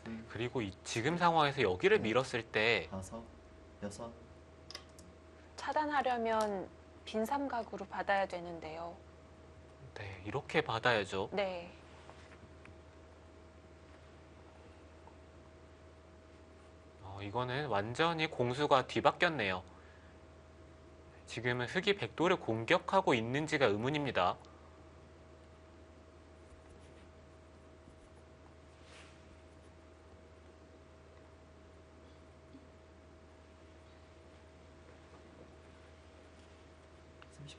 둘, 그리고 지금 상황에서 여기를 네. 밀었을 때 다섯, 여섯. 차단하려면 빈 삼각으로 받아야 되는데요. 네, 이렇게 받아야죠. 네. 이거는 완전히 공수가 뒤바뀌었네요. 지금은 흙이 백돌을 공격하고 있는지가 의문입니다.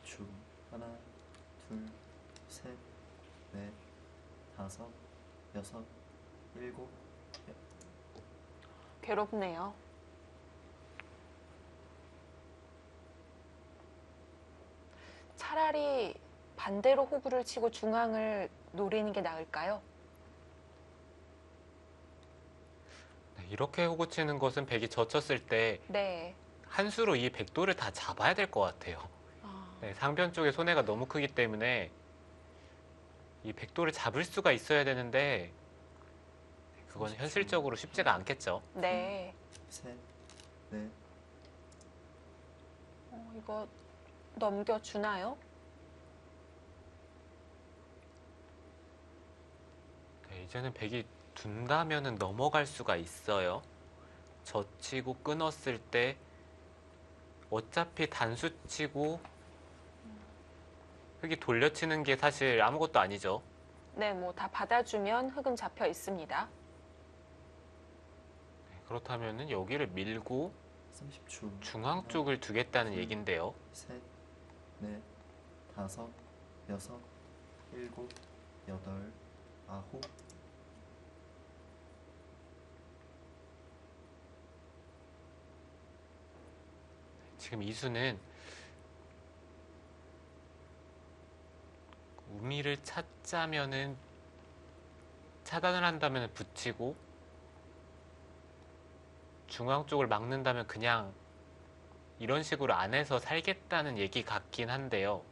초 하나, 둘, 셋, 넷, 다섯, 여섯, 일곱. 괴롭네요. 차라리 반대로 호구를 치고 중앙을 노리는 게 나을까요? 네, 이렇게 호구 치는 것은 백이 젖혔을 때 네. 한 수로 이 백돌을 다 잡아야 될 것 같아요. 네, 상변 쪽에 손해가 너무 크기 때문에 이 백돌을 잡을 수가 있어야 되는데 그건 현실적으로 쉽지가 않겠죠. 네. 셋, 넷. 이거 넘겨주나요? 네, 이제는 백이 둔다면은 넘어갈 수가 있어요. 젖히고 끊었을 때 어차피 단수 치고 흙이 돌려치는 게 사실 아무것도 아니죠. 네, 뭐 다 받아주면 흙은 잡혀 있습니다. 네, 그렇다면은 여기를 밀고 30초. 중앙 쪽을 두겠다는 얘긴데요. 셋, 넷, 다섯, 여섯, 일곱, 여덟, 아홉. 지금 이수는 우미를 찾자면은 차단을 한다면 붙이고 중앙 쪽을 막는다면 그냥 이런 식으로 안 해서 살겠다는 얘기 같긴 한데요.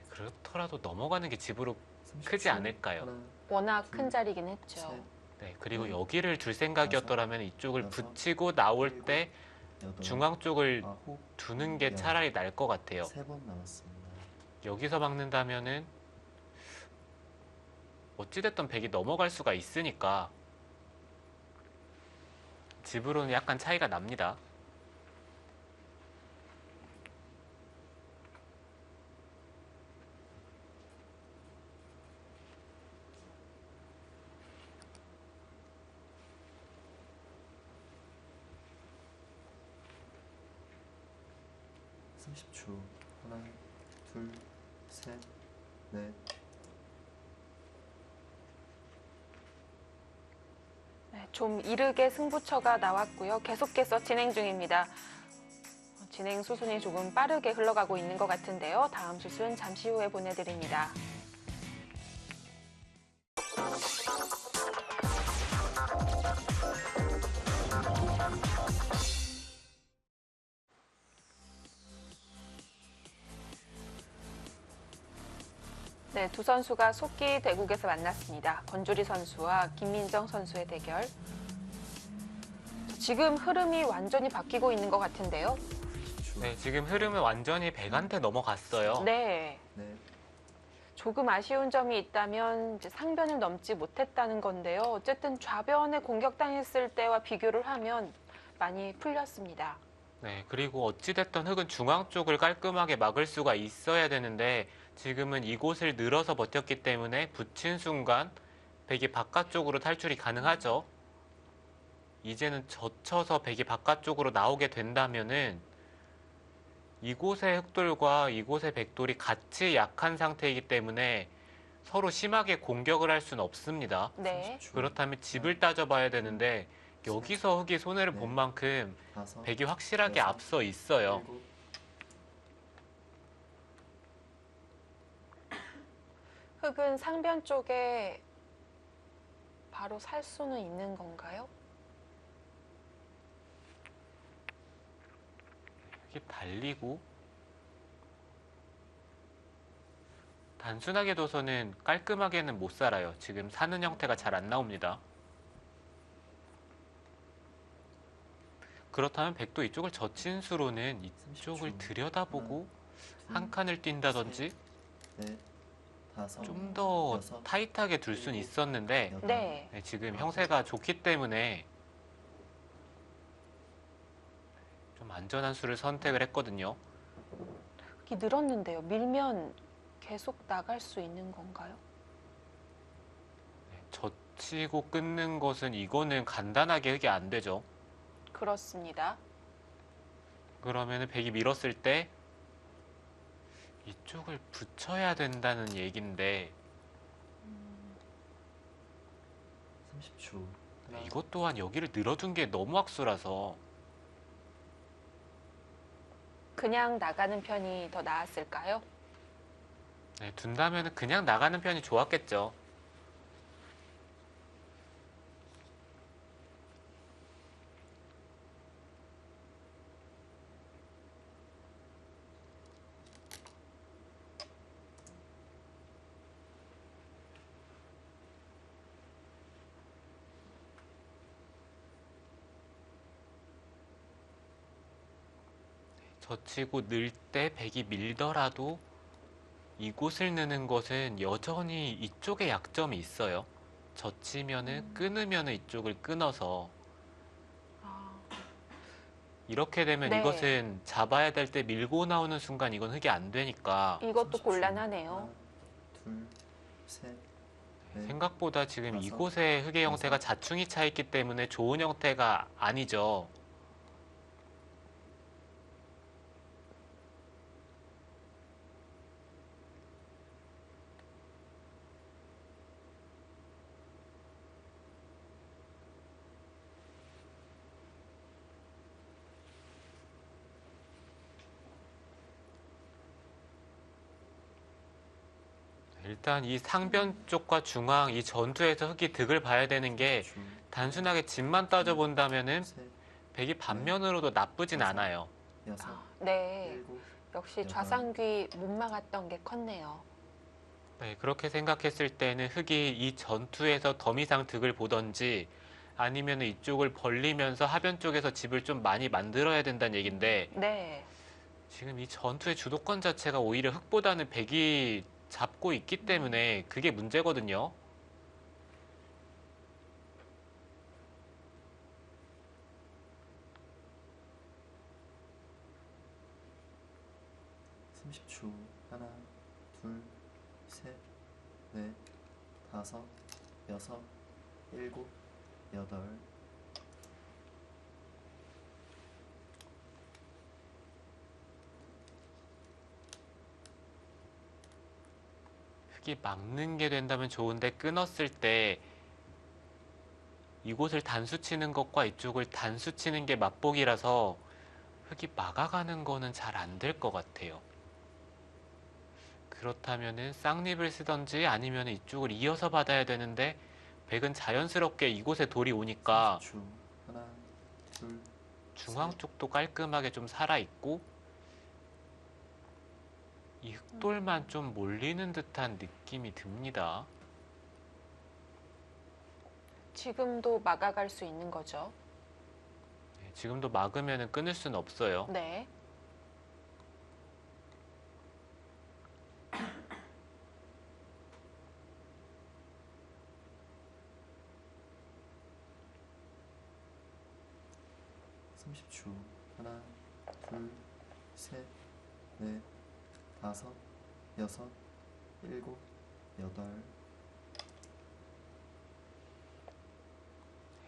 그렇더라도 넘어가는 게 집으로 30초. 크지 않을까요? 하나, 워낙 둘, 큰 자리긴 했죠. 셋, 네, 그리고 네. 여기를 둘 생각이었더라면 이쪽을 여섯, 붙이고 나올 일곱, 때 여덟, 중앙 쪽을 아홉, 두는 게 열. 차라리 나을 것 같아요. 3번 남았습니다. 여기서 막는다면은 어찌됐든 백이 넘어갈 수가 있으니까 집으로는 약간 차이가 납니다. 초 하나, 둘, 셋, 넷. 네, 좀 이르게 승부처가 나왔고요. 계속해서 진행 중입니다. 진행 수순이 조금 빠르게 흘러가고 있는 것 같은데요. 다음 수순 잠시 후에 보내드립니다. 네, 두 선수가 속기 대국에서 만났습니다. 권주리 선수와 김민정 선수의 대결. 지금 흐름이 완전히 바뀌고 있는 것 같은데요. 초 네, 지금 흐름은 완전히 백한테 넘어갔어요. 네. 넷, 조금 아쉬운 점이 있다면 이제 상변을 넘지 못했다는 건데요. 어쨌든 좌변에 공격당했을 때와 비교를 하면 많이 풀렸습니다. 네, 그리고 어찌됐든 흙은 중앙 쪽을 깔끔하게 막을 수가 있어야 되는데 지금은 이곳을 늘어서 버텼기 때문에 붙인 순간 백이 바깥쪽으로 탈출이 가능하죠. 이제는 젖혀서 백이 바깥쪽으로 나오게 된다면은 이곳의 흑돌과 이곳의 백돌이 같이 약한 상태이기 때문에 서로 심하게 공격을 할 수는 없습니다. 네. 30초. 그렇다면 집을 따져봐야 되는데 여기서 흑이 손해를 본 만큼 다섯, 백이 확실하게 여섯, 앞서 있어요. 일곱, 흑은 상변 쪽에 바로 살 수는 있는 건가요? 흑이 달리고 단순하게 둬서는 깔끔하게는 못 살아요. 지금 사는 형태가 잘 안 나옵니다. 그렇다면 백도 이쪽을 젖힌 수로는 이쪽을 30초. 들여다보고 둘, 한 칸을 뛴다든지 넷, 다섯, 좀 더 여섯, 타이트하게 둘 수는 일곱, 있었는데 여덟, 네. 네, 지금 형세가 좋기 때문에 좀 안전한 수를 선택을 했거든요. 흑이 늘었는데요. 밀면 계속 나갈 수 있는 건가요? 네, 젖히고 끊는 것은 이거는 간단하게 흑이 안 되죠. 그렇습니다. 그러면은 백이 밀었을 때 이쪽을 붙여야 된다는 얘긴데 30초. 하나, 이것 또한 여기를 늘어둔 게 너무 악수라서 그냥 나가는 편이 더 나았을까요? 네, 둔다면 그냥 나가는 편이 좋았겠죠. 젖히고 늘 때 백이 밀더라도 이곳을 느는 것은 여전히 이쪽에 약점이 있어요. 젖히면은 끊으면은 이쪽을 끊어서 아, 이렇게 되면 네. 이것은 잡아야 될 때 밀고 나오는 순간 이건 흑이 안 되니까 이것도 30초. 곤란하네요. 하나, 둘, 셋, 넷, 생각보다 지금 다섯, 이곳의 흑의 형태가 여섯. 자충이 차 있기 때문에 좋은 형태가 아니죠. 일단 이 상변 쪽과 중앙 이 전투에서 흑이 득을 봐야 되는 게 줄, 단순하게 집만 따져본다면은 셋, 백이 반면으로도 나쁘진 다섯. 않아요. 여섯, 아, 네. 일곱, 역시 여덟. 좌상귀 못 막았던 게 컸네요. 네, 그렇게 생각했을 때는 흑이 이 전투에서 더 이상 득을 보던지 아니면 이쪽을 벌리면서 하변 쪽에서 집을 좀 많이 만들어야 된다는 얘긴데 네. 지금 이 전투의 주도권 자체가 오히려 흑보다는 백이 잡고 있기 때문에 그게 문제거든요. 삼십 초. 하나, 둘, 셋, 넷, 다섯, 여섯, 일곱, 여덟. 흑이 막는 게 된다면 좋은데 끊었을 때 이곳을 단수 치는 것과 이쪽을 단수 치는 게 맛보기라서 흑이 막아가는 거는 잘 안 될 것 같아요. 그렇다면은 쌍립을 쓰던지 아니면 이쪽을 이어서 받아야 되는데 백은 자연스럽게 이곳에 돌이 오니까 30초. 하나, 둘, 중앙 쪽도 깔끔하게 좀 살아있고 이 흑돌만 좀 몰리는 듯한 느낌이 듭니다. 지금도 막아갈 수 있는 거죠. 네, 지금도 막으면 끊을 수는 없어요. 네. 30초. 하나, 둘, 셋, 넷, 다섯, 여섯, 일곱, 여덟.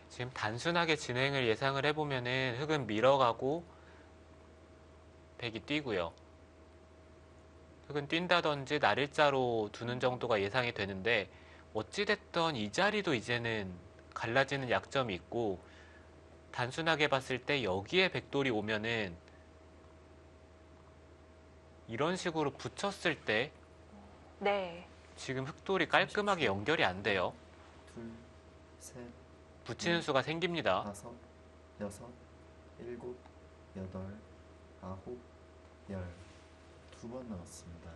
지금 단순하게 진행을 예상을 해보면은 흙은 밀어가고 백이 뛰고요. 흙은 뛴다든지 날일자로 두는 정도가 예상이 되는데 어찌됐던 이 자리도 이제는 갈라지는 약점이 있고 단순하게 봤을 때 여기에 백돌이 오면은 이런 식으로 붙였을 때 네. 지금 흙돌이 깔끔하게 연결이 안 돼요. 둘, 셋, 붙이는 수가 생깁니다. 다섯, 여섯, 일곱, 여덟, 아홉, 열. 2번 나왔습니다.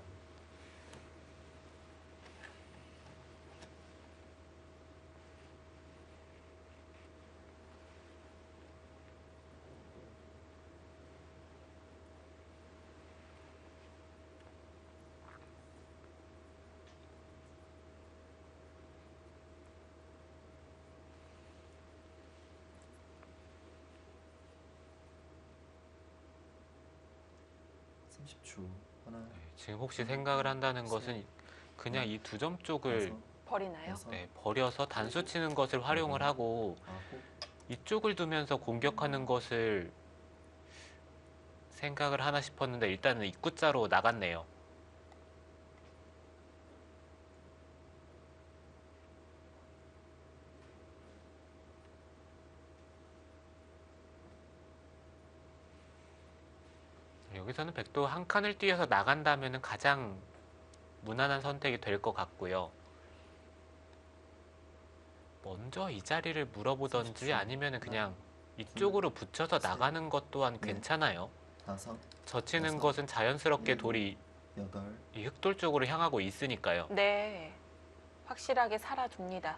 초. 하나, 지금 혹시 생각을 한다는 것은 그냥 이 두 점 쪽을 다섯, 버리나요? 여섯, 버려서 단수 치는 것을 활용을 하고 아홉, 이쪽을 두면서 공격하는 것을 생각을 하나 싶었는데 일단은 입구자로 나갔네요. 여기서는 백도 한 칸을 뛰어서 나간다면 가장 무난한 선택이 될 것 같고요. 먼저 이 자리를 물어보던지 아니면 그냥 이쪽으로 붙여서 나가는 것 또한 괜찮아요. 다섯, 젖히는 여섯, 것은 자연스럽게 일곱, 돌이 여덟. 이 흑돌 쪽으로 향하고 있으니까요. 네. 확실하게 살아줍니다.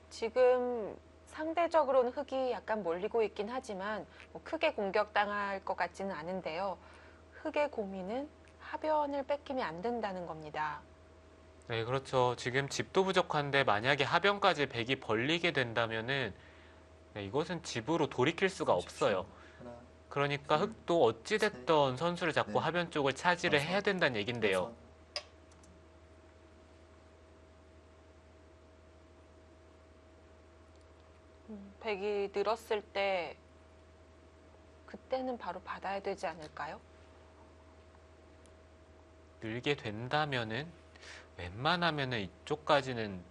지금 상대적으로는 흙이 약간 몰리고 있긴 하지만 뭐 크게 공격당할 것 같지는 않은데요. 흙의 고민은 하변을 뺏기면 안 된다는 겁니다. 네, 그렇죠. 지금 집도 부족한데 만약에 하변까지 백이 벌리게 된다면은 네, 이것은 집으로 돌이킬 수가 30초. 없어요. 하나, 그러니까 둘, 흙도 어찌됐던 선수를 잡고 넷, 하변 쪽을 차지를 다섯, 해야 된다는 얘긴데요. 여섯. 백이 늘었을 때 그때는 바로 받아야 되지 않을까요? 늘게 된다면은 웬만하면은 이쪽까지는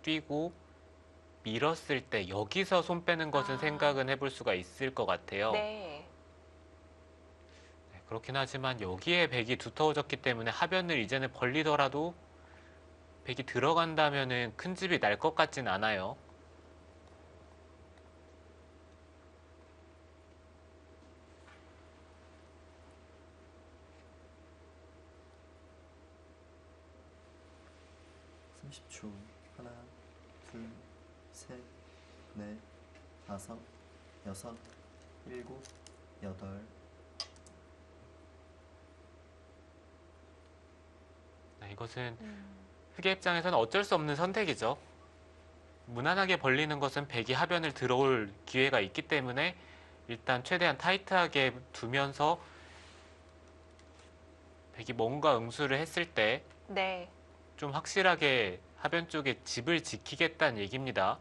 뛰고 밀었을 때 여기서 손 빼는 것은 아. 생각은 해볼 수가 있을 것 같아요. 네. 네, 그렇긴 하지만 여기에 백이 두터워졌기 때문에 하변을 이제는 벌리더라도 백이 들어간다면은 큰 집이 날 것 같진 않아요. 초. 하나, 둘, 셋, 넷, 다섯, 여섯, 일곱, 여덟. 네, 이것은 흑의 입장에서는 어쩔 수 없는 선택이죠. 무난하게 벌리는 것은 백이 하변을 들어올 기회가 있기 때문에 일단 최대한 타이트하게 두면서 백이 뭔가 응수를 했을 때 네. 좀 확실하게 하변 쪽에 집을 지키겠다는 얘기입니다.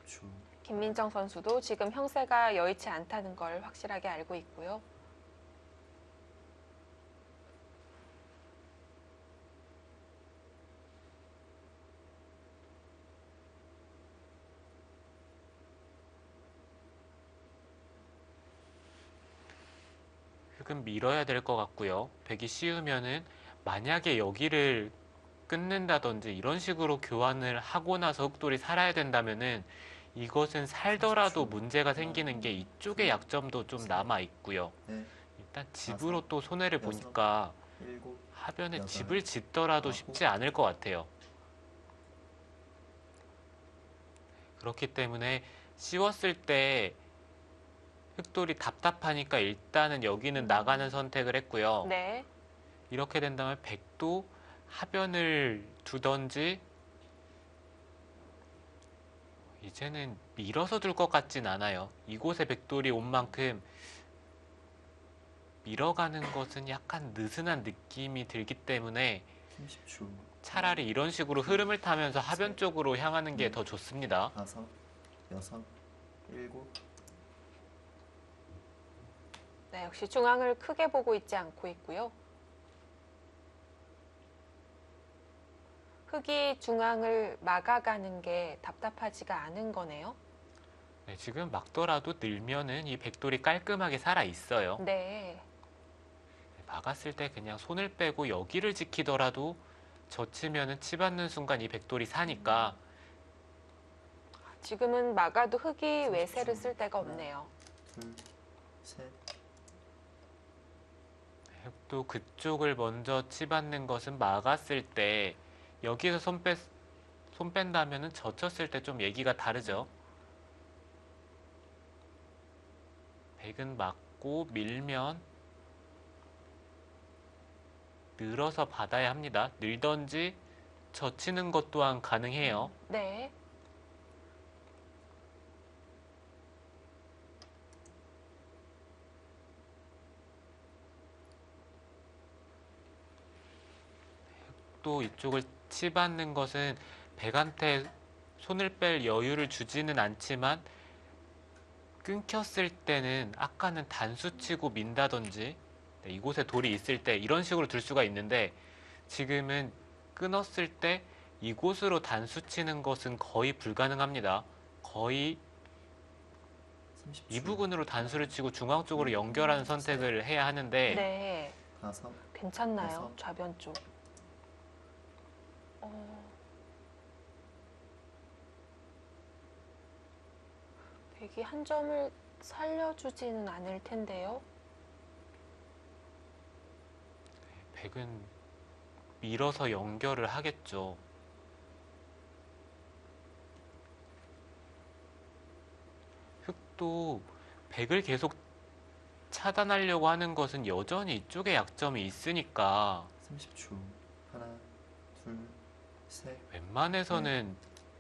초. 김민정 선수도 지금 형세가 여의치 않다는 걸 확실하게 알고 있고요. 흙은 밀어야 될 것 같고요. 백이 씌우면은 만약에 여기를 끊는다든지 이런 식으로 교환을 하고 나서 흑돌이 살아야 된다면은 이것은 살더라도 문제가 생기는 게 이쪽의 약점도 좀 남아 있고요. 넷, 일단 집으로 또 손해를 여섯, 보니까 일곱, 하변에 여덟, 집을 짓더라도 아홉. 쉽지 않을 것 같아요. 그렇기 때문에 씌웠을 때 흑돌이 답답하니까 일단은 여기는 나가는 선택을 했고요. 네. 이렇게 된다면 백도 하변을 두던지 이제는 밀어서 둘 것 같진 않아요. 이곳에 백돌이 온 만큼 밀어가는 것은 약간 느슨한 느낌이 들기 때문에 30초. 차라리 이런 식으로 흐름을 타면서 하변 쪽으로 향하는 게 더 좋습니다. 5, 6, 7. 네, 역시 중앙을 크게 보고 있지 않고 있고요. 흙이 중앙을 막아가는 게 답답하지가 않은 거네요. 네, 지금 막더라도 늘면은 이 백돌이 깔끔하게 살아 있어요. 네. 막았을 때 그냥 손을 빼고 여기를 지키더라도 젖히면은 치 받는 순간 이 백돌이 사니까 지금은 막아도 흙이 외세를 쓸 데가 없네요. 둘, 셋. 또 그쪽을 먼저 치 받는 것은 막았을 때 여기서 손 뺀다면은 젖혔을 때 좀 얘기가 다르죠. 백은 막고 밀면 늘어서 받아야 합니다. 늘던지 젖히는 것 또한 가능해요. 네. 또 이쪽을 치받는 것은 백한테 손을 뺄 여유를 주지는 않지만 끊겼을 때는 아까는 단수 치고 민다든지 네, 이곳에 돌이 있을 때 이런 식으로 둘 수가 있는데 지금은 끊었을 때 이곳으로 단수 치는 것은 거의 불가능합니다. 거의 30초. 이 부분으로 단수를 치고 중앙 쪽으로 연결하는 선택을 해야 하는데 네. 5, 괜찮나요? 여섯. 좌변 쪽. 백이 한 점을 살려주지는 않을 텐데요. 백은 밀어서 연결을 하겠죠. 흑도 백을 계속 차단하려고 하는 것은 여전히 이쪽에 약점이 있으니까 30초. 하나, 둘, 셋, 웬만해서는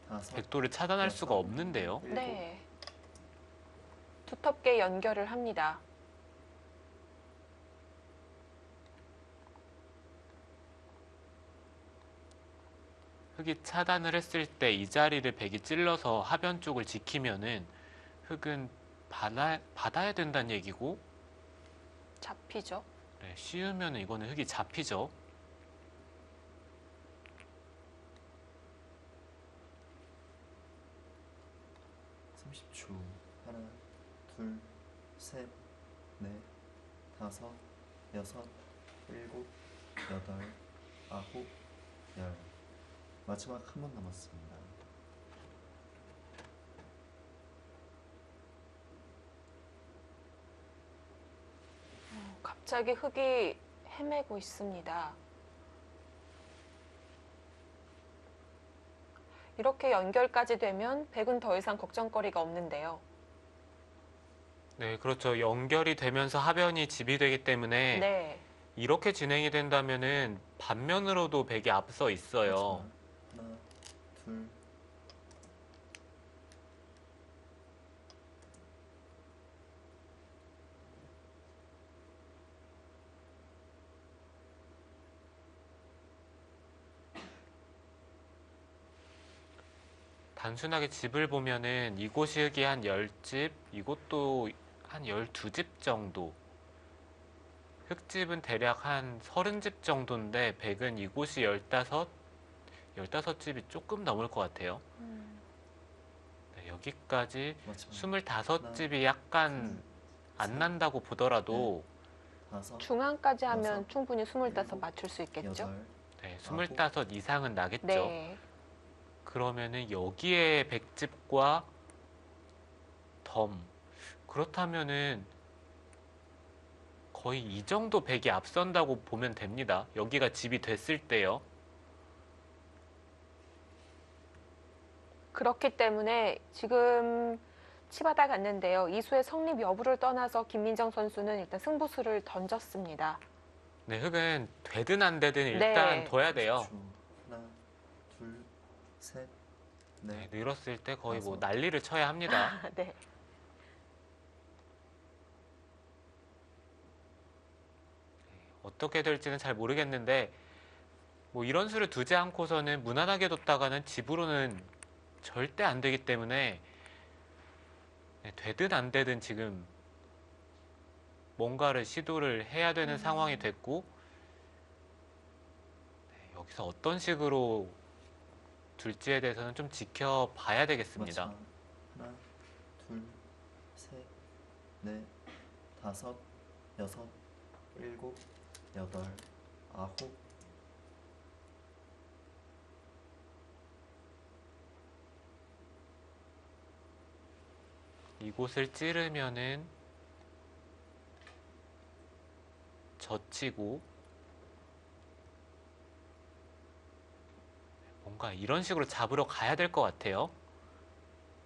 다섯. 백도를 차단할 수가 없는데요. 일곱. 네. 두텁게 연결을 합니다. 흑이 차단을 했을 때 이 자리를 백이 찔러서 하변 쪽을 지키면은 흑은 받아야 된다는 얘기고 잡히죠. 네, 씌우면은 이거는 흑이 잡히죠. 초 하나, 둘, 셋, 넷, 다섯, 여섯, 일곱, 여덟, 아홉, 열. 마지막 한 번 남았습니다. 갑자기 흙이 헤매고 있습니다. 이렇게 연결까지 되면 백은 더 이상 걱정거리가 없는데요. 네, 그렇죠. 연결이 되면서 하변이 지비되기 때문에 네. 이렇게 진행이 된다면은 반면으로도 백이 앞서 있어요. 마지막 하나, 둘, 단순하게 집을 보면은 이곳이 흙이 한 10집, 이곳도 한 12집 정도. 흙집은 대략 한 30집 정도인데 백은 이곳이 15집이 조금 넘을 것 같아요. 네, 여기까지 마지막 25집이 약간 안 난다고 보더라도 다섯, 중앙까지 하면 여섯, 충분히 25 일곱, 맞출 수 있겠죠? 여덟, 네, 25 이상은 나겠죠. 네. 그러면은 여기에 백집과 덤 그렇다면은 거의 이 정도 백이 앞선다고 보면 됩니다. 여기가 집이 됐을 때요. 그렇기 때문에 지금 치받아 갔는데요. 이수의 성립 여부를 떠나서 김민정 선수는 일단 승부수를 던졌습니다. 네, 흙은 되든 안 되든 일단 네. 둬야 돼요. 30초. 하나, 둘, 셋, 네, 넷, 늘었을 때 거의 뭐 다섯. 난리를 쳐야 합니다. 네. 어떻게 될지는 잘 모르겠는데 뭐 이런 수를 두지 않고서는 무난하게 뒀다가는 집으로는 절대 안 되기 때문에 네, 되든 안 되든 지금 뭔가를 시도를 해야 되는 상황이 됐고 네, 여기서 어떤 식으로 둘지에 대해서는 좀 지켜봐야 되겠습니다. 마차. 하나, 둘, 셋, 넷, 다섯, 여섯, 일곱, 여덟, 아홉. 이곳을 찌르면은 젖히고 뭔가 이런 식으로 잡으러 가야 될 것 같아요.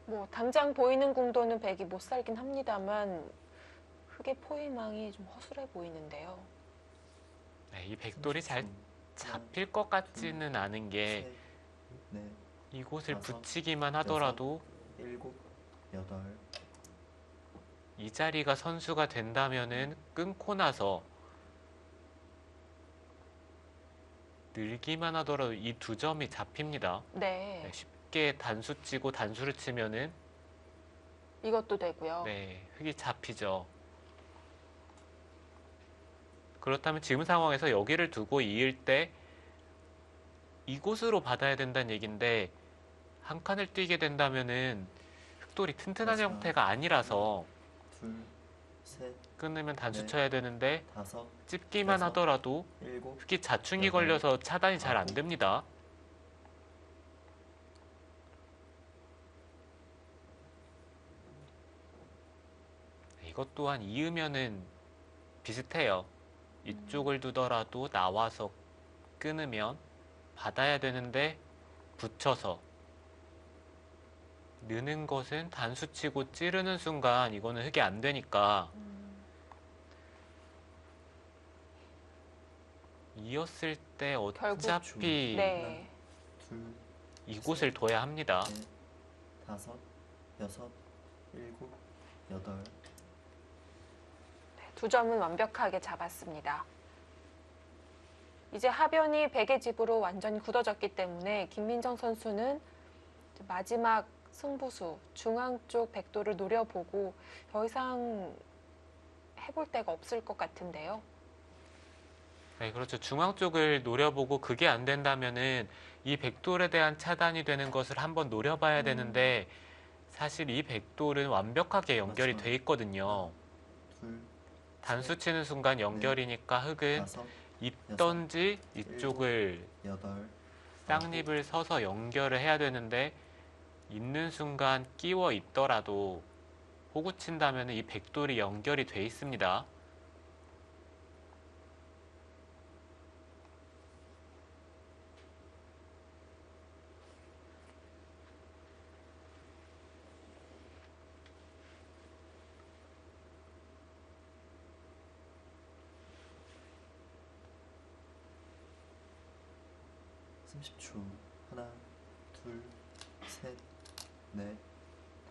뭐 당장 보이는 궁도는 백이 못 살긴 합니다만 흙의 포위망이 좀 허술해 보이는데요. 네, 이 백돌이 잘 30초. 잡힐 것 같지는 않은 게 셋, 넷, 이곳을 다섯, 붙이기만 하더라도 일곱, 여덟. 이 자리가 선수가 된다면은 끊고 나서 늘기만 하더라도 이 두 점이 잡힙니다. 네. 네, 쉽게 단수 치고 단수를 치면은 이것도 되고요. 네, 흙이 잡히죠. 그렇다면 지금 상황에서 여기를 두고 이을 때 이곳으로 받아야 된다는 얘기인데 한 칸을 뛰게 된다면은 흙돌이 튼튼한 맞아. 형태가 아니라서 둘, 셋, 끊으면 단수 네. 쳐야 되는데 다섯, 찝기만 여섯, 하더라도 일곱. 흙이 자충이 여덟, 걸려서 차단이 잘 안 아홉. 됩니다. 이것 또한 이으면은 비슷해요. 이쪽을 두더라도 나와서 끊으면 받아야 되는데 붙여서 느는 것은 단수치고 찌르는 순간 이거는 흙이 안 되니까 이었을 때 어차피 네. 둘, 이곳을 둬야 합니다. 넷, 다섯, 여섯, 일곱, 여덟. 두 점은 완벽하게 잡았습니다. 이제 하변이 백의 집으로 완전히 굳어졌기 때문에 김민정 선수는 마지막 승부수 중앙 쪽 백도를 노려보고 더 이상 해볼 데가 없을 것 같은데요. 네, 그렇죠. 중앙 쪽을 노려보고 그게 안 된다면은 이 백돌에 대한 차단이 되는 것을 한번 노려봐야 되는데 사실 이 백돌은 완벽하게 연결이 맞죠. 돼 있거든요. 둘, 단수 치는 순간 연결이니까 흙은 다섯, 있던지 이쪽을 여덟. 쌍립을 서서 연결을 해야 되는데 있는 순간 끼워 있더라도 호구 친다면 이 백돌이 연결이 돼 있습니다. 삼십 초. 하나, 둘, 셋, 넷,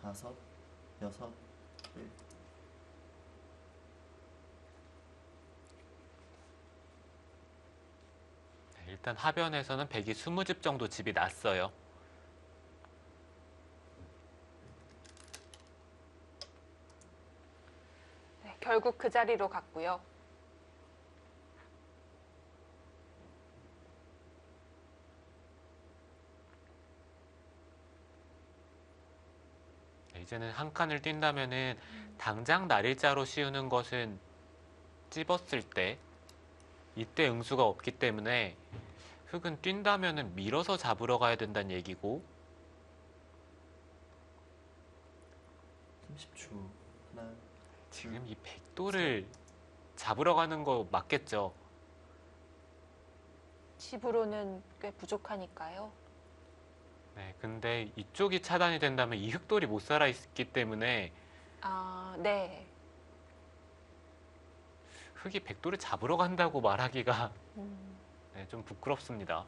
다섯, 여섯, 일. 일단 하변에서는 백이 20집 정도 집이 났어요. 네, 결국 그 자리로 갔고요. 이제는 한 칸을 뛴다면은 당장 날일자로 씌우는 것은 찝었을 때 이때 응수가 없기 때문에 흙은 뛴다면은 밀어서 잡으러 가야 된다는 얘기고 30초. 하나, 지금 이 백도를 잡으러 가는 거 맞겠죠? 집으로는 꽤 부족하니까요. 네, 근데 이쪽이 차단이 된다면 이 흙돌이 못 살아 있기 때문에 아, 네. 흙이 백도를 잡으러 간다고 말하기가 음. 네, 좀 부끄럽습니다.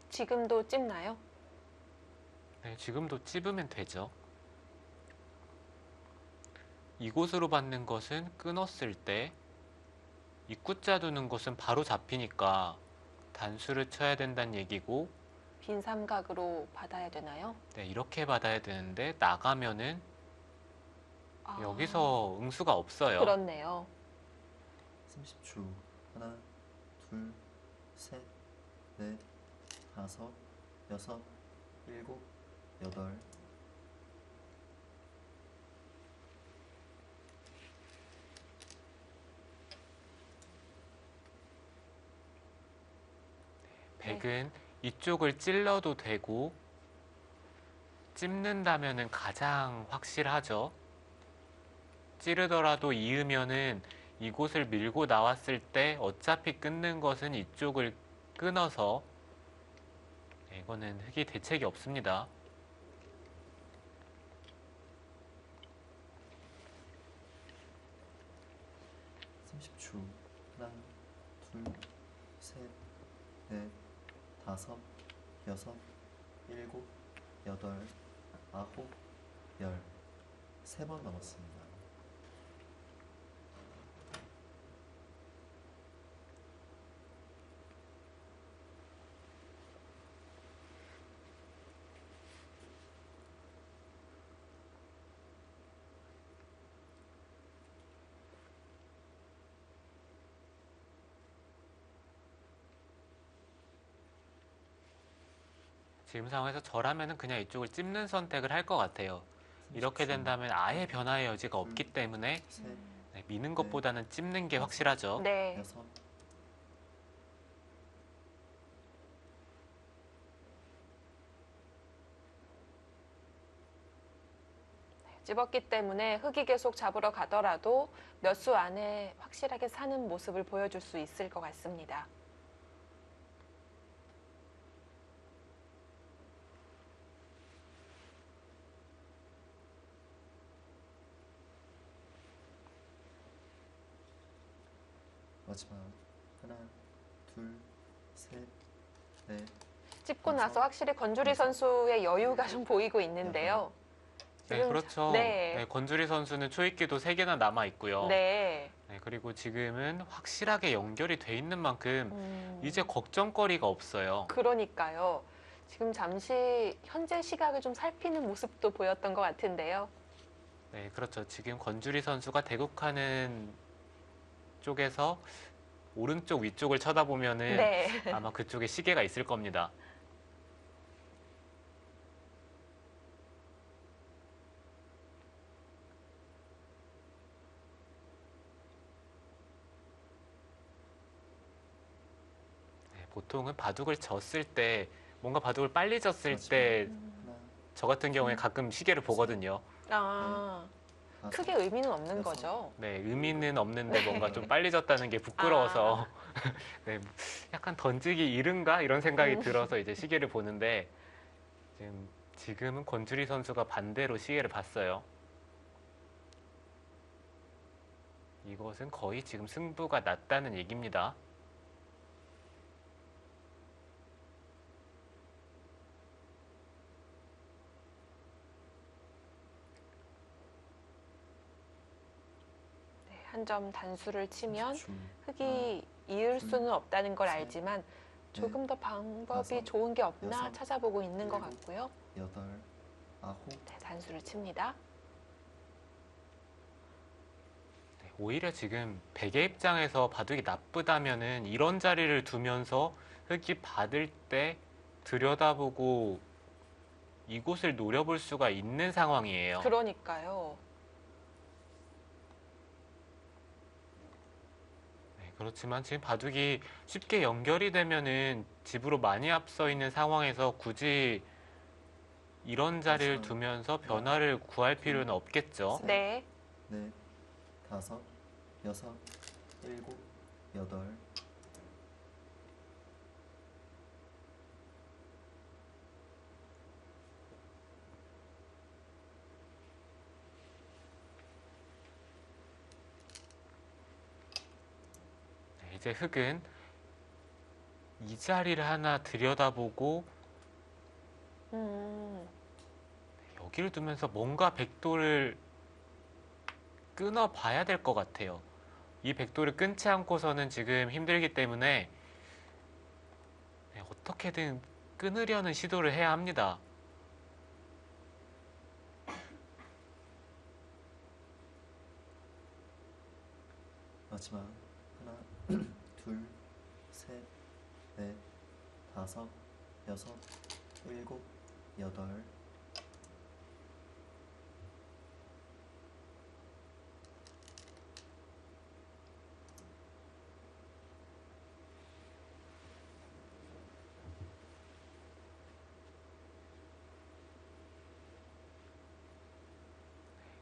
지금도 찝나요? 네, 지금도 찝으면 되죠. 이곳으로 받는 것은 끊었을 때, 입구자 두는 것은 바로 잡히니까 단수를 쳐야 된다는 얘기고, 빈 삼각으로 받아야 되나요? 네, 이렇게 받아야 되는데 나가면은 아, 여기서 응수가 없어요. 그렇네요. 30초. 하나, 둘, 셋, 넷, 다섯, 여섯, 일곱, 여덟. 백은 이쪽을 찔러도 되고 찝는다면은 가장 확실하죠. 찌르더라도 이으면은 이곳을 밀고 나왔을 때 어차피 끊는 것은 이쪽을 끊어서 네, 이거는 흙이 대책이 없습니다. 초 하나, 둘, 셋, 넷, 다섯, 여섯, 일곱, 여덟, 아홉, 열. 3번 남았습니다. 지금 상황에서 저라면은 그냥 이쪽을 찝는 선택을 할 것 같아요. 이렇게 30초. 된다면 아예 변화의 여지가 없기 때문에 셋, 네, 미는 것보다는 찝는 게 확실하죠. 네. 여섯. 집었기 때문에 흙이 계속 잡으러 가더라도 몇 수 안에 확실하게 사는 모습을 보여줄 수 있을 것 같습니다. 마지막. 하나, 둘, 셋, 넷. 찝고 나서 확실히 건주리 선수의 여유가 좀 보이고 있는데요. 네, 지금 그렇죠. 네. 네, 권주리 선수는 초입기도 3개나 남아 있고요. 네. 네, 그리고 지금은 확실하게 연결이 돼 있는 만큼 음, 이제 걱정거리가 없어요. 그러니까요. 지금 잠시 현재 시각을 좀 살피는 모습도 보였던 것 같은데요. 네, 그렇죠. 지금 권주리 선수가 대국하는 쪽에서 오른쪽 위쪽을 쳐다보면은 네. 아마 그쪽에 시계가 있을 겁니다. 네, 보통은 바둑을 졌을 때 뭔가 바둑을 빨리 졌을 때 저 하나, 같은 경우에 가끔 시계를 보거든요. 아, 다섯, 크게 의미는 없는 여섯. 거죠. 네, 의미는 없는데 뭔가 좀 빨리 졌다는 게 부끄러워서 아. 네, 약간 던지기 이른가 이런 생각이 들어서 이제 시계를 보는데 지금은 권주리 선수가 반대로 시계를 봤어요. 이것은 거의 지금 승부가 났다는 얘기입니다. 네, 한 점 단수를 치면 30초. 흙이 이을 수는 없다는 걸 알지만 조금 더 방법이 다섯, 좋은 게 없나 여섯, 찾아보고 있는 것 일곱. 같고요. 여덟, 아홉. 네, 단수를 칩니다. 네, 오히려 지금 백의 입장에서 바둑이 나쁘다면은 이런 자리를 두면서 흙이 받을 때 들여다보고 이곳을 노려볼 수가 있는 상황이에요. 그러니까요. 네, 그렇지만 지금 바둑이 쉽게 연결이 되면은 집으로 많이 앞서 있는 상황에서 굳이 이런 자리를 그렇죠. 두면서 변화를 구할 필요는 없겠죠. 네. 넷, 다섯, 여섯, 일곱, 여덟. 이제 흑은 이 자리를 하나 들여다보고 여기를 두면서 뭔가 백도를 끊어봐야 될 것 같아요. 이 백도를 끊지 않고서는 지금 힘들기 때문에 어떻게든 끊으려는 시도를 해야 합니다. 마지막 하나, 둘, 셋, 넷, 다섯, 여섯, 일곱, 여덟.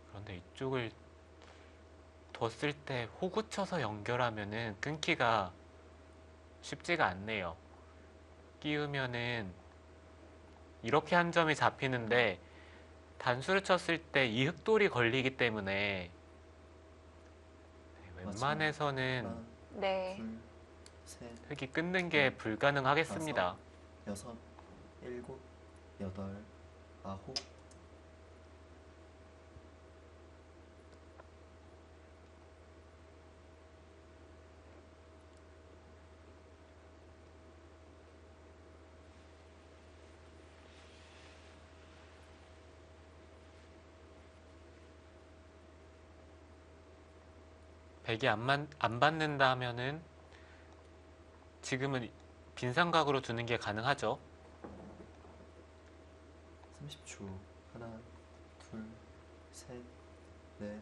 그런데 이쪽을 뒀을 때 호구 쳐서 연결하면은 끊기가 쉽지가 않네요. 끼우면은 이렇게 한 점이 잡히는데 단수를 쳤을 때 이 흑돌이 걸리기 때문에 웬만해서는 하나, 네. 둘, 셋, 흑이 끊는 게 불가능하겠습니다. 여섯, 일곱, 여덟, 아홉. 백이 안 받는다 하면은 지금은 빈삼각으로 두는 게 가능하죠. 30초. 하나, 둘, 셋, 넷,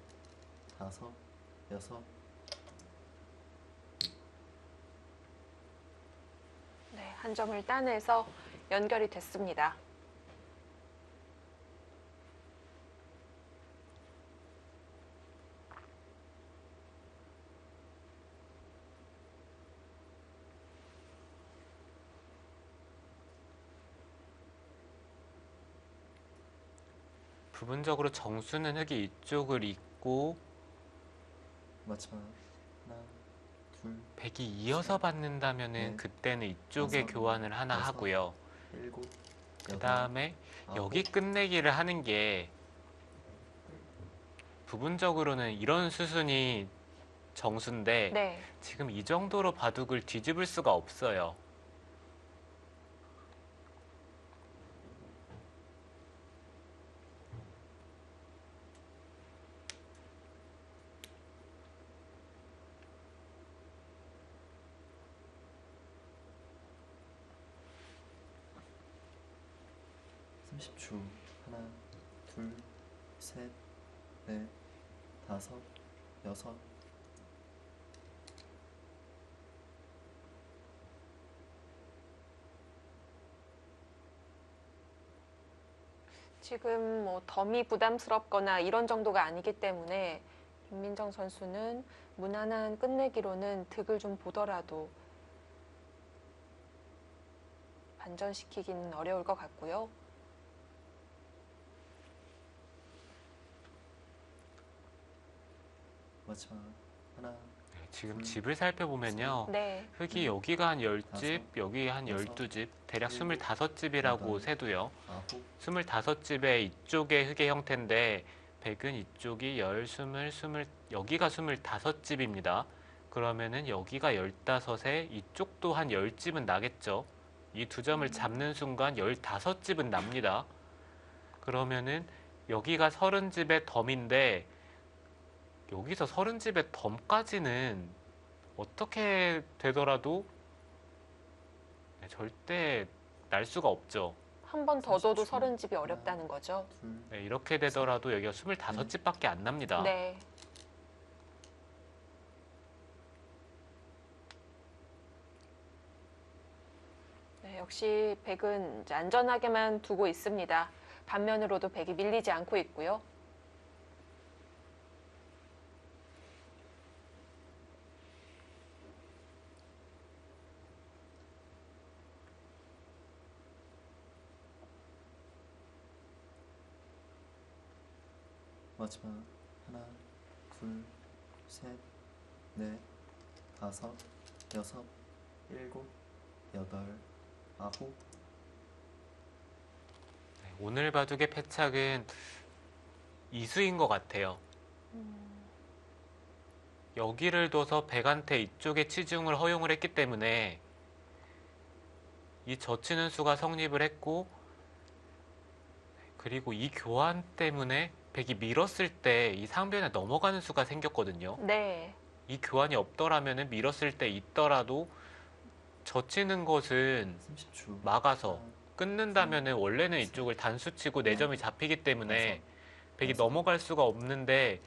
다섯, 여섯. 네, 한 점을 따내서 연결이 됐습니다. 부분적으로 정수는 흑이 이쪽을 잇고 마지막 하나, 둘, 백이 이어서 받는다면은 네. 그때는 이쪽에 다섯, 교환을 하나 여섯, 하고요. 일곱, 그 여덟, 다음에 아홉. 여기 끝내기를 하는 게 부분적으로는 이런 수순이 정수인데 네. 지금 이 정도로 바둑을 뒤집을 수가 없어요. 삼십 초. 하나, 둘, 셋, 넷, 다섯, 여섯. 지금 뭐 덤이 부담스럽거나 이런 정도가 아니기 때문에 김민정 선수는 무난한 끝내기로는 득을 좀 보더라도 반전시키기는 어려울 것 같고요. 마지막 하나, 네, 지금 집을 살펴보면요. 네. 흑이 여기가 한 10집, 다섯, 여기 한 여섯, 12집, 대략 일곱, 25집이라고 여덟. 세도요. 아홉. 25집의 이쪽의 흑의 형태인데 백은 이쪽이 여기가 25집입니다. 그러면은 여기가 15에 이쪽도 한 10집은 나겠죠. 이 두 점을 잡는 순간 15집은 납니다. 그러면은 여기가 30집의 덤인데 여기서 30집의 덤까지는 어떻게 되더라도 절대 날 수가 없죠. 한 번 더 둬도 30초. 30집이 어렵다는 거죠. 둘, 네, 이렇게 되더라도 여기가 25집밖에 안 납니다. 네. 네, 역시 백은 이제 안전하게만 두고 있습니다. 반면으로도 백이 밀리지 않고 있고요. 마지막 하나, 둘, 셋, 넷, 다섯, 여섯, 일곱, 여덟, 아홉. 네, 오늘 바둑의 패착은 이수인 것 같아요. 여기를 둬서 백한테 이쪽에 치중을 허용을 했기 때문에 이 젖히는 수가 성립을 했고, 그리고 이 교환 때문에 백이 밀었을 때 이 상변에 넘어가는 수가 생겼거든요. 네. 이 교환이 없더라면 밀었을 때 있더라도 젖히는 것은 30초. 막아서 끊는다면 원래는 이쪽을 단수치고 4점이 잡히기 때문에 백이 넘어갈 수가 없는데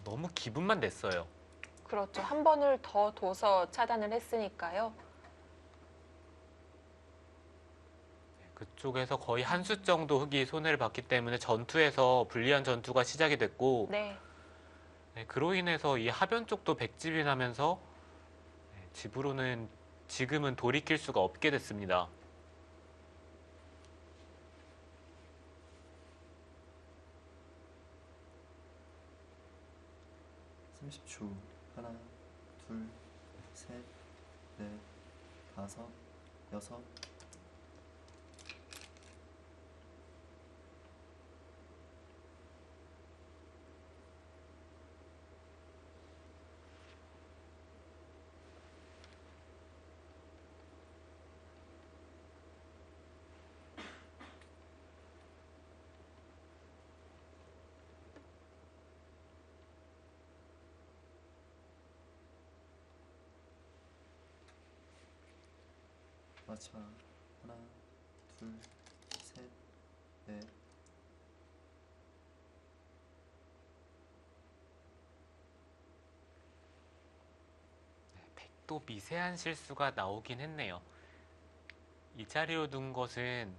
너무 기분만 냈어요. 그렇죠. 한 번을 더 둬서 차단을 했으니까요. 그쪽에서 거의 한 수 정도 흑이 손해를 봤기 때문에 전투에서 불리한 전투가 시작이 됐고, 네. 네, 그로 인해서 이 하변 쪽도 백집이 나면서 집으로는 지금은 돌이킬 수가 없게 됐습니다. 삼십 초. 하나, 둘, 셋, 넷, 다섯, 여섯. 마지막. 하나, 둘, 셋, 넷. 백도 미세한 실수가 나오긴 했네요. 이 자리로 둔 것은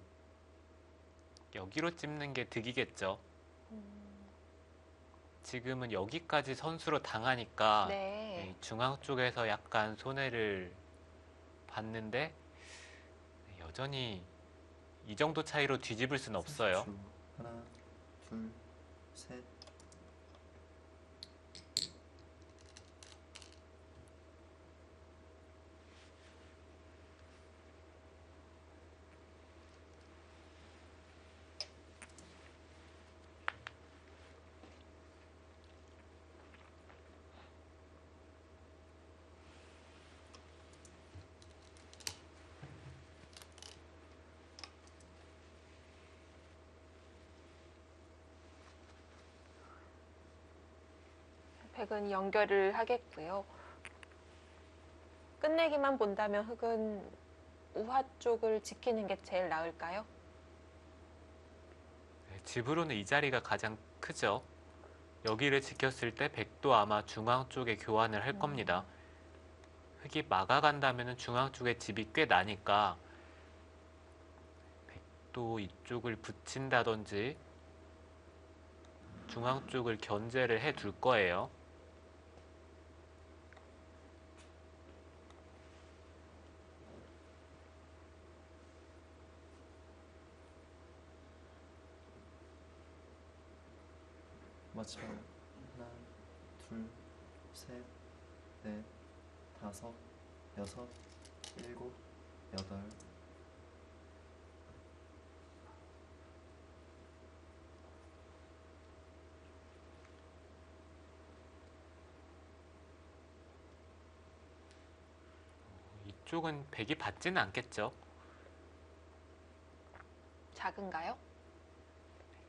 여기로 찝는 게 득이겠죠. 지금은 여기까지 선수로 당하니까 네. 중앙 쪽에서 약간 손해를 봤는데 여전히 이 정도 차이로 뒤집을 수는 없어요. 30초. 하나, 둘, 셋. 백은 연결을 하겠고요. 끝내기만 본다면 흑은 우하 쪽을 지키는 게 제일 나을까요? 집으로는 이 자리가 가장 크죠. 여기를 지켰을 때 백도 아마 중앙 쪽에 교환을 할 겁니다. 흑이 막아간다면 중앙 쪽에 집이 꽤 나니까 백도 이쪽을 붙인다든지 중앙 쪽을 견제를 해 둘 거예요. 마지막. 하나, 둘, 셋, 넷, 다섯, 여섯, 일곱, 여덟. 이쪽은 백이 받지는 않겠죠. 작은가요?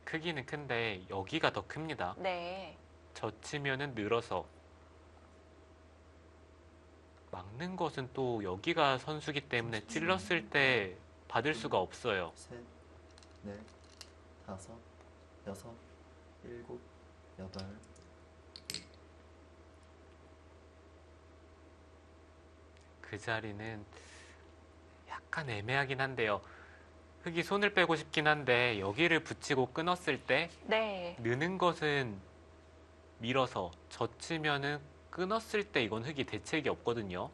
크기는 큰데 여기가 더 큽니다. 네. 젖히면은 늘어서 막는 것은 또 여기가 선수기 때문에 찔렀을 때 받을 수가 없어요. 셋, 넷, 다섯, 여섯, 일곱, 여덟. 그 자리는 약간 애매하긴 한데요. 흑이 손을 빼고 싶긴 한데 여기를 붙이고 끊었을 때 네. 느는 것은 밀어서 젖히면은 끊었을 때 이건 흑이 대책이 없거든요.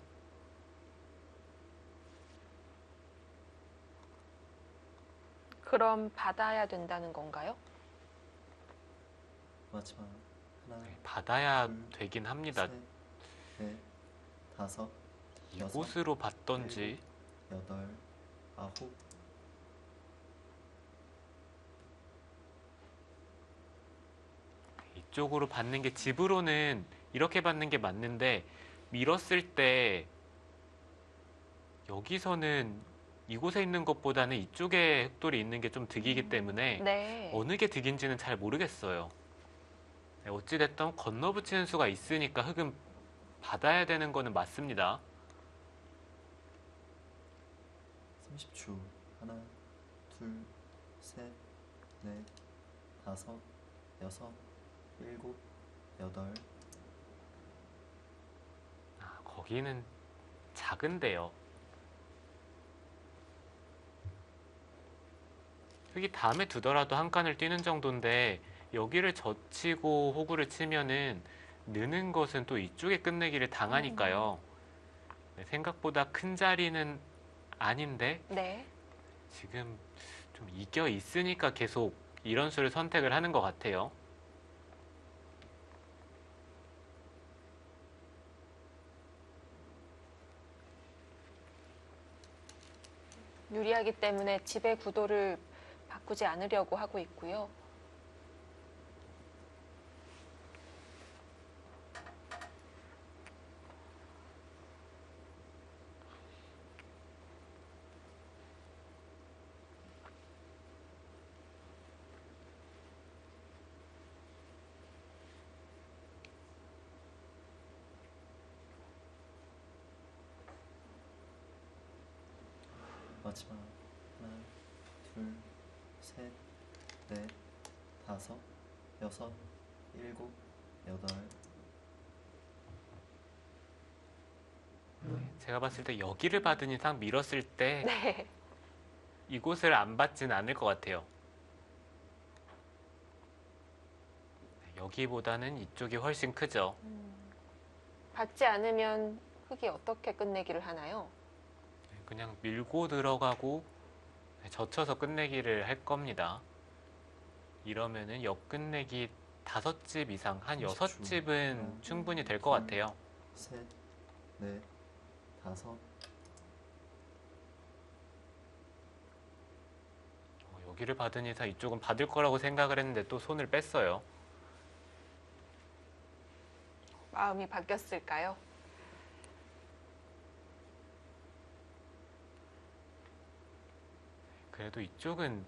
그럼 받아야 된다는 건가요? 마지막. 하나, 받아야 둘, 되긴 합니다. 셋, 넷, 다섯, 이곳으로 봤던지. 여덟, 아홉, 이쪽으로 받는 게 집으로는 이렇게 받는 게 맞는데 밀었을 때 여기서는 이곳에 있는 것보다는 이쪽에 흑돌이 있는 게 좀 득이기 때문에 네. 어느 게 득인지는 잘 모르겠어요. 네, 어찌됐든 건너붙이는 수가 있으니까 흑은 받아야 되는 거는 맞습니다. 30초. 하나, 둘, 셋, 넷, 다섯, 여섯, 일곱, 여덟. 거기는 작은데요. 흑이 다음에 두더라도 한 칸을 뛰는 정도인데 여기를 젖히고 호구를 치면은 느는 것은 또 이쪽에 끝내기를 당하니까요. 네, 생각보다 큰 자리는 아닌데 네. 지금 좀 이겨 있으니까 계속 이런 수를 선택을 하는 것 같아요. 유리하기 때문에 집의 구도를 바꾸지 않으려고 하고 있고요. 마지막. 하나, 둘, 셋, 넷, 다섯, 여섯, 일곱, 여덟. 제가 봤을 때 여기를 받은 이상 밀었을 때 네. 이곳을 안 받진 않을 것 같아요. 여기보다는 이쪽이 훨씬 크죠. 받지 않으면 흑이 어떻게 끝내기를 하나요? 그냥 밀고 들어가고 젖혀서 끝내기를 할 겁니다. 이러면은 역끝내기 5집 이상, 한 6집은 충분히 될 것 같아요. 셋, 넷, 다섯. 여기를 받은 이상 이쪽은 받을 거라고 생각을 했는데 또 손을 뺐어요. 마음이 바뀌었을까요? 그래도 이쪽은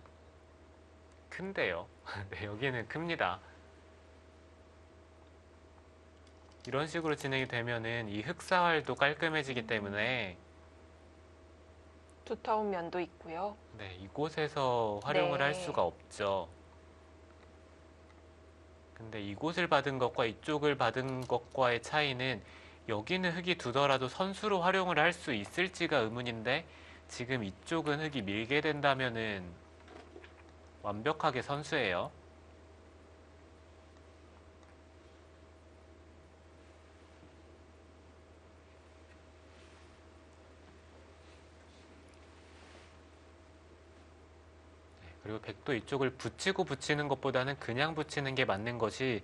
큰데요. 네, 여기는 큽니다. 이런 식으로 진행이 되면은 이 흑사활도 깔끔해지기 때문에 두터운 면도 있고요. 네, 이곳에서 활용을 네. 할 수가 없죠. 근데 이곳을 받은 것과 이쪽을 받은 것과의 차이는 여기는 흑이 두더라도 선수로 활용을 할 수 있을지가 의문인데 지금 이쪽은 흑이 밀게 된다면은 완벽하게 선수예요. 그리고 백도 이쪽을 붙이고 붙이는 것보다는 그냥 붙이는 게 맞는 것이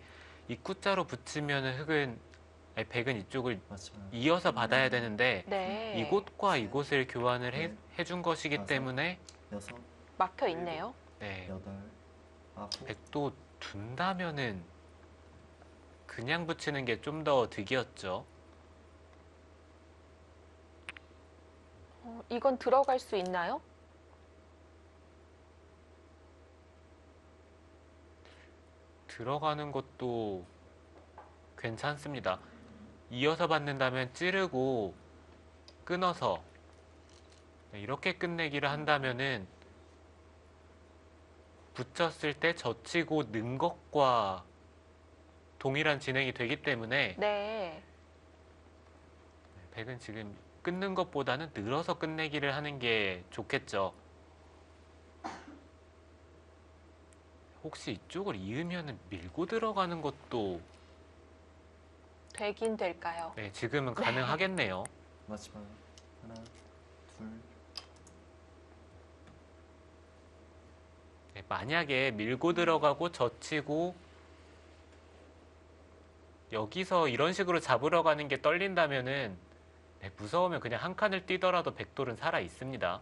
입구자로 붙이면 흑은 아니, 백은 이쪽을 마지막. 이어서 받아야 되는데 네. 이곳과 이곳을 교환을 해준 것이기 다섯. 때문에 여섯, 막혀 있네요. 네, 여덟, 아홉. 백도 둔다면은 그냥 붙이는 게 좀 더 득이었죠. 이건 들어갈 수 있나요? 들어가는 것도 괜찮습니다. 이어서 받는다면 찌르고 끊어서 네, 이렇게 끝내기를 한다면은 붙였을 때 젖히고 는 것과 동일한 진행이 되기 때문에 네. 백은 지금 끊는 것보다는 늘어서 끝내기를 하는 게 좋겠죠. 혹시 이쪽을 이으면 밀고 들어가는 것도 되긴 될까요? 네, 지금은 가능하겠네요. 마지막. 하나, 둘. 네, 만약에 밀고 들어가고 젖히고 여기서 이런 식으로 잡으러 가는 게 떨린다면은 네, 무서우면 그냥 한 칸을 뛰더라도 백돌은 살아 있습니다.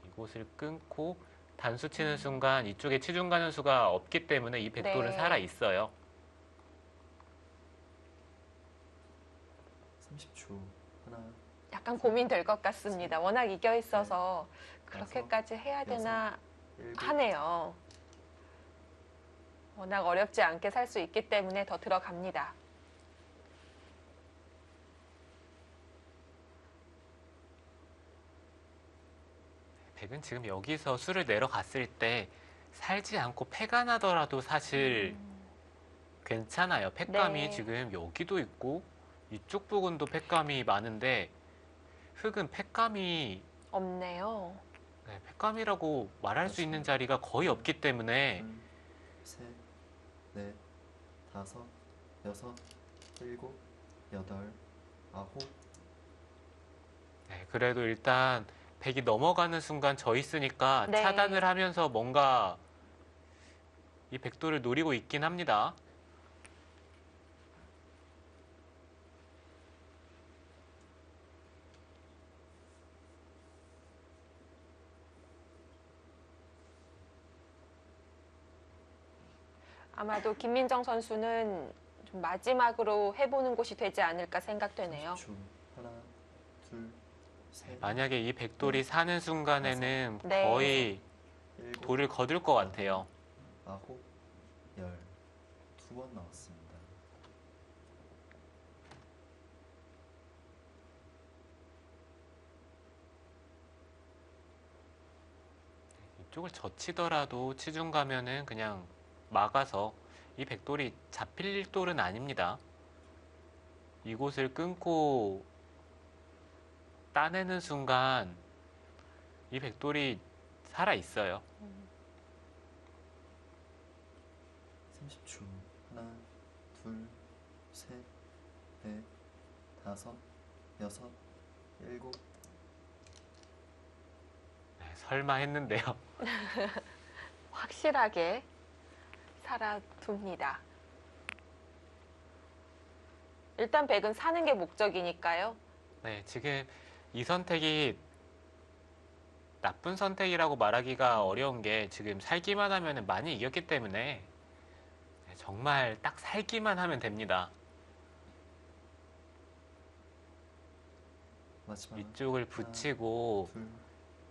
이곳을 끊고 단수 치는 순간 이쪽에 치중 가는 수가 없기 때문에 이 백돌은 네. 살아 있어요. 30초. 하나, 약간 고민될 것 같습니다. 워낙 이겨 있어서 그렇게까지 해야 되나 일곱, 하네요. 워낙 어렵지 않게 살 수 있기 때문에 더 들어갑니다. 백은 지금 여기서 수를 내려갔을 때 살지 않고 패가 나더라도 사실 괜찮아요. 팩감이 네. 지금 여기도 있고 이쪽 부분도 팩감이 많은데 흙은 팩감이 없네요. 네, 팩감이라고 말할 수 있는 자리가 거의 없기 때문에 둘, 셋, 넷, 다섯, 여섯, 일곱, 여덟, 아홉. 네, 그래도 일단 백이 넘어가는 순간 져 있으니까 네. 차단을 하면서 뭔가 이 백도를 노리고 있긴 합니다. 아마도 김민정 선수는 좀 마지막으로 해보는 곳이 되지 않을까 생각되네요. 30초. 하나, 둘, 셋, 만약에 이 백돌이 사는 순간에는 네. 거의 일곱, 돌을 거둘 것 같아요. 아홉, 열. 2번 나왔습니다. 이쪽을 젖히더라도 치중 가면은 그냥 막아서 이 백돌이 잡힐 돌은 아닙니다. 이곳을 끊고 따내는 순간 이 백돌이 살아 있어요. 30초. 하나, 둘, 셋, 넷, 다섯, 여섯, 일곱. 네, 설마 했는데요. 확실하게 살아둡니다. 일단 백은 사는 게 목적이니까요. 네, 지금 이 선택이 나쁜 선택이라고 말하기가 어려운 게 지금 살기만 하면 많이 이겼기 때문에 네, 정말 딱 살기만 하면 됩니다. 마지막. 이쪽을 붙이고 둘,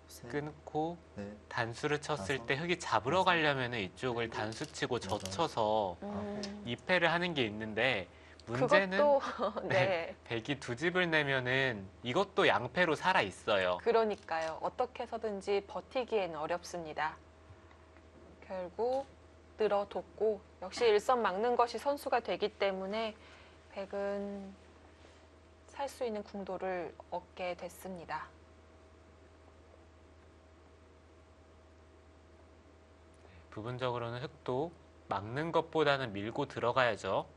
셋, 끊고 넷, 단수를 쳤을 다섯, 때 흙이 잡으러 여섯, 가려면 이쪽을 일곱, 단수 치고 여덟, 젖혀서 음, 2패를 하는 게 있는데 문제는 그것도 네. 백이 두 집을 내면은 이것도 양패로 살아 있어요. 그러니까요. 어떻게 해서든지 버티기에는 어렵습니다. 결국 늘어뒀고 역시 일선 막는 것이 선수가 되기 때문에 백은 살 수 있는 궁도를 얻게 됐습니다. 부분적으로는 흙도 막는 것보다는 밀고 들어가야죠.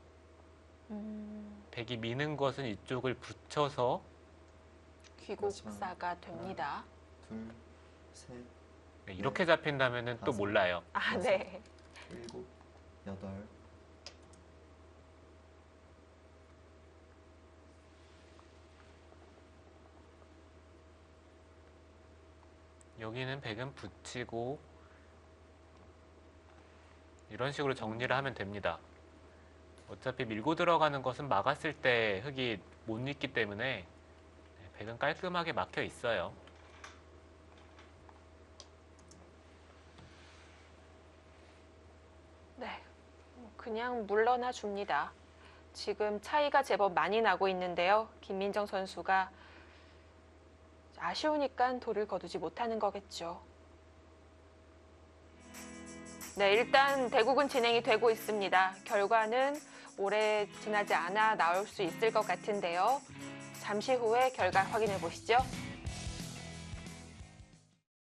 백이 미는 것은 이쪽을 붙여서 귀국사가 됩니다. 둘, 셋, 네, 이렇게 잡힌다면은 또 다섯. 몰라요. 아, 네. 일곱, 여덟. 여기는 백은 붙이고 이런 식으로 정리를 하면 됩니다. 어차피 밀고 들어가는 것은 막았을 때 흙이 못 있기 때문에 백은 깔끔하게 막혀 있어요. 네. 그냥 물러나 줍니다. 지금 차이가 제법 많이 나고 있는데요. 김민정 선수가 아쉬우니까 돌을 거두지 못하는 거겠죠. 네, 일단 대국은 진행이 되고 있습니다. 결과는 오래 지나지 않아 나올 수 있을 것 같은데요. 잠시 후에 결과 확인해 보시죠.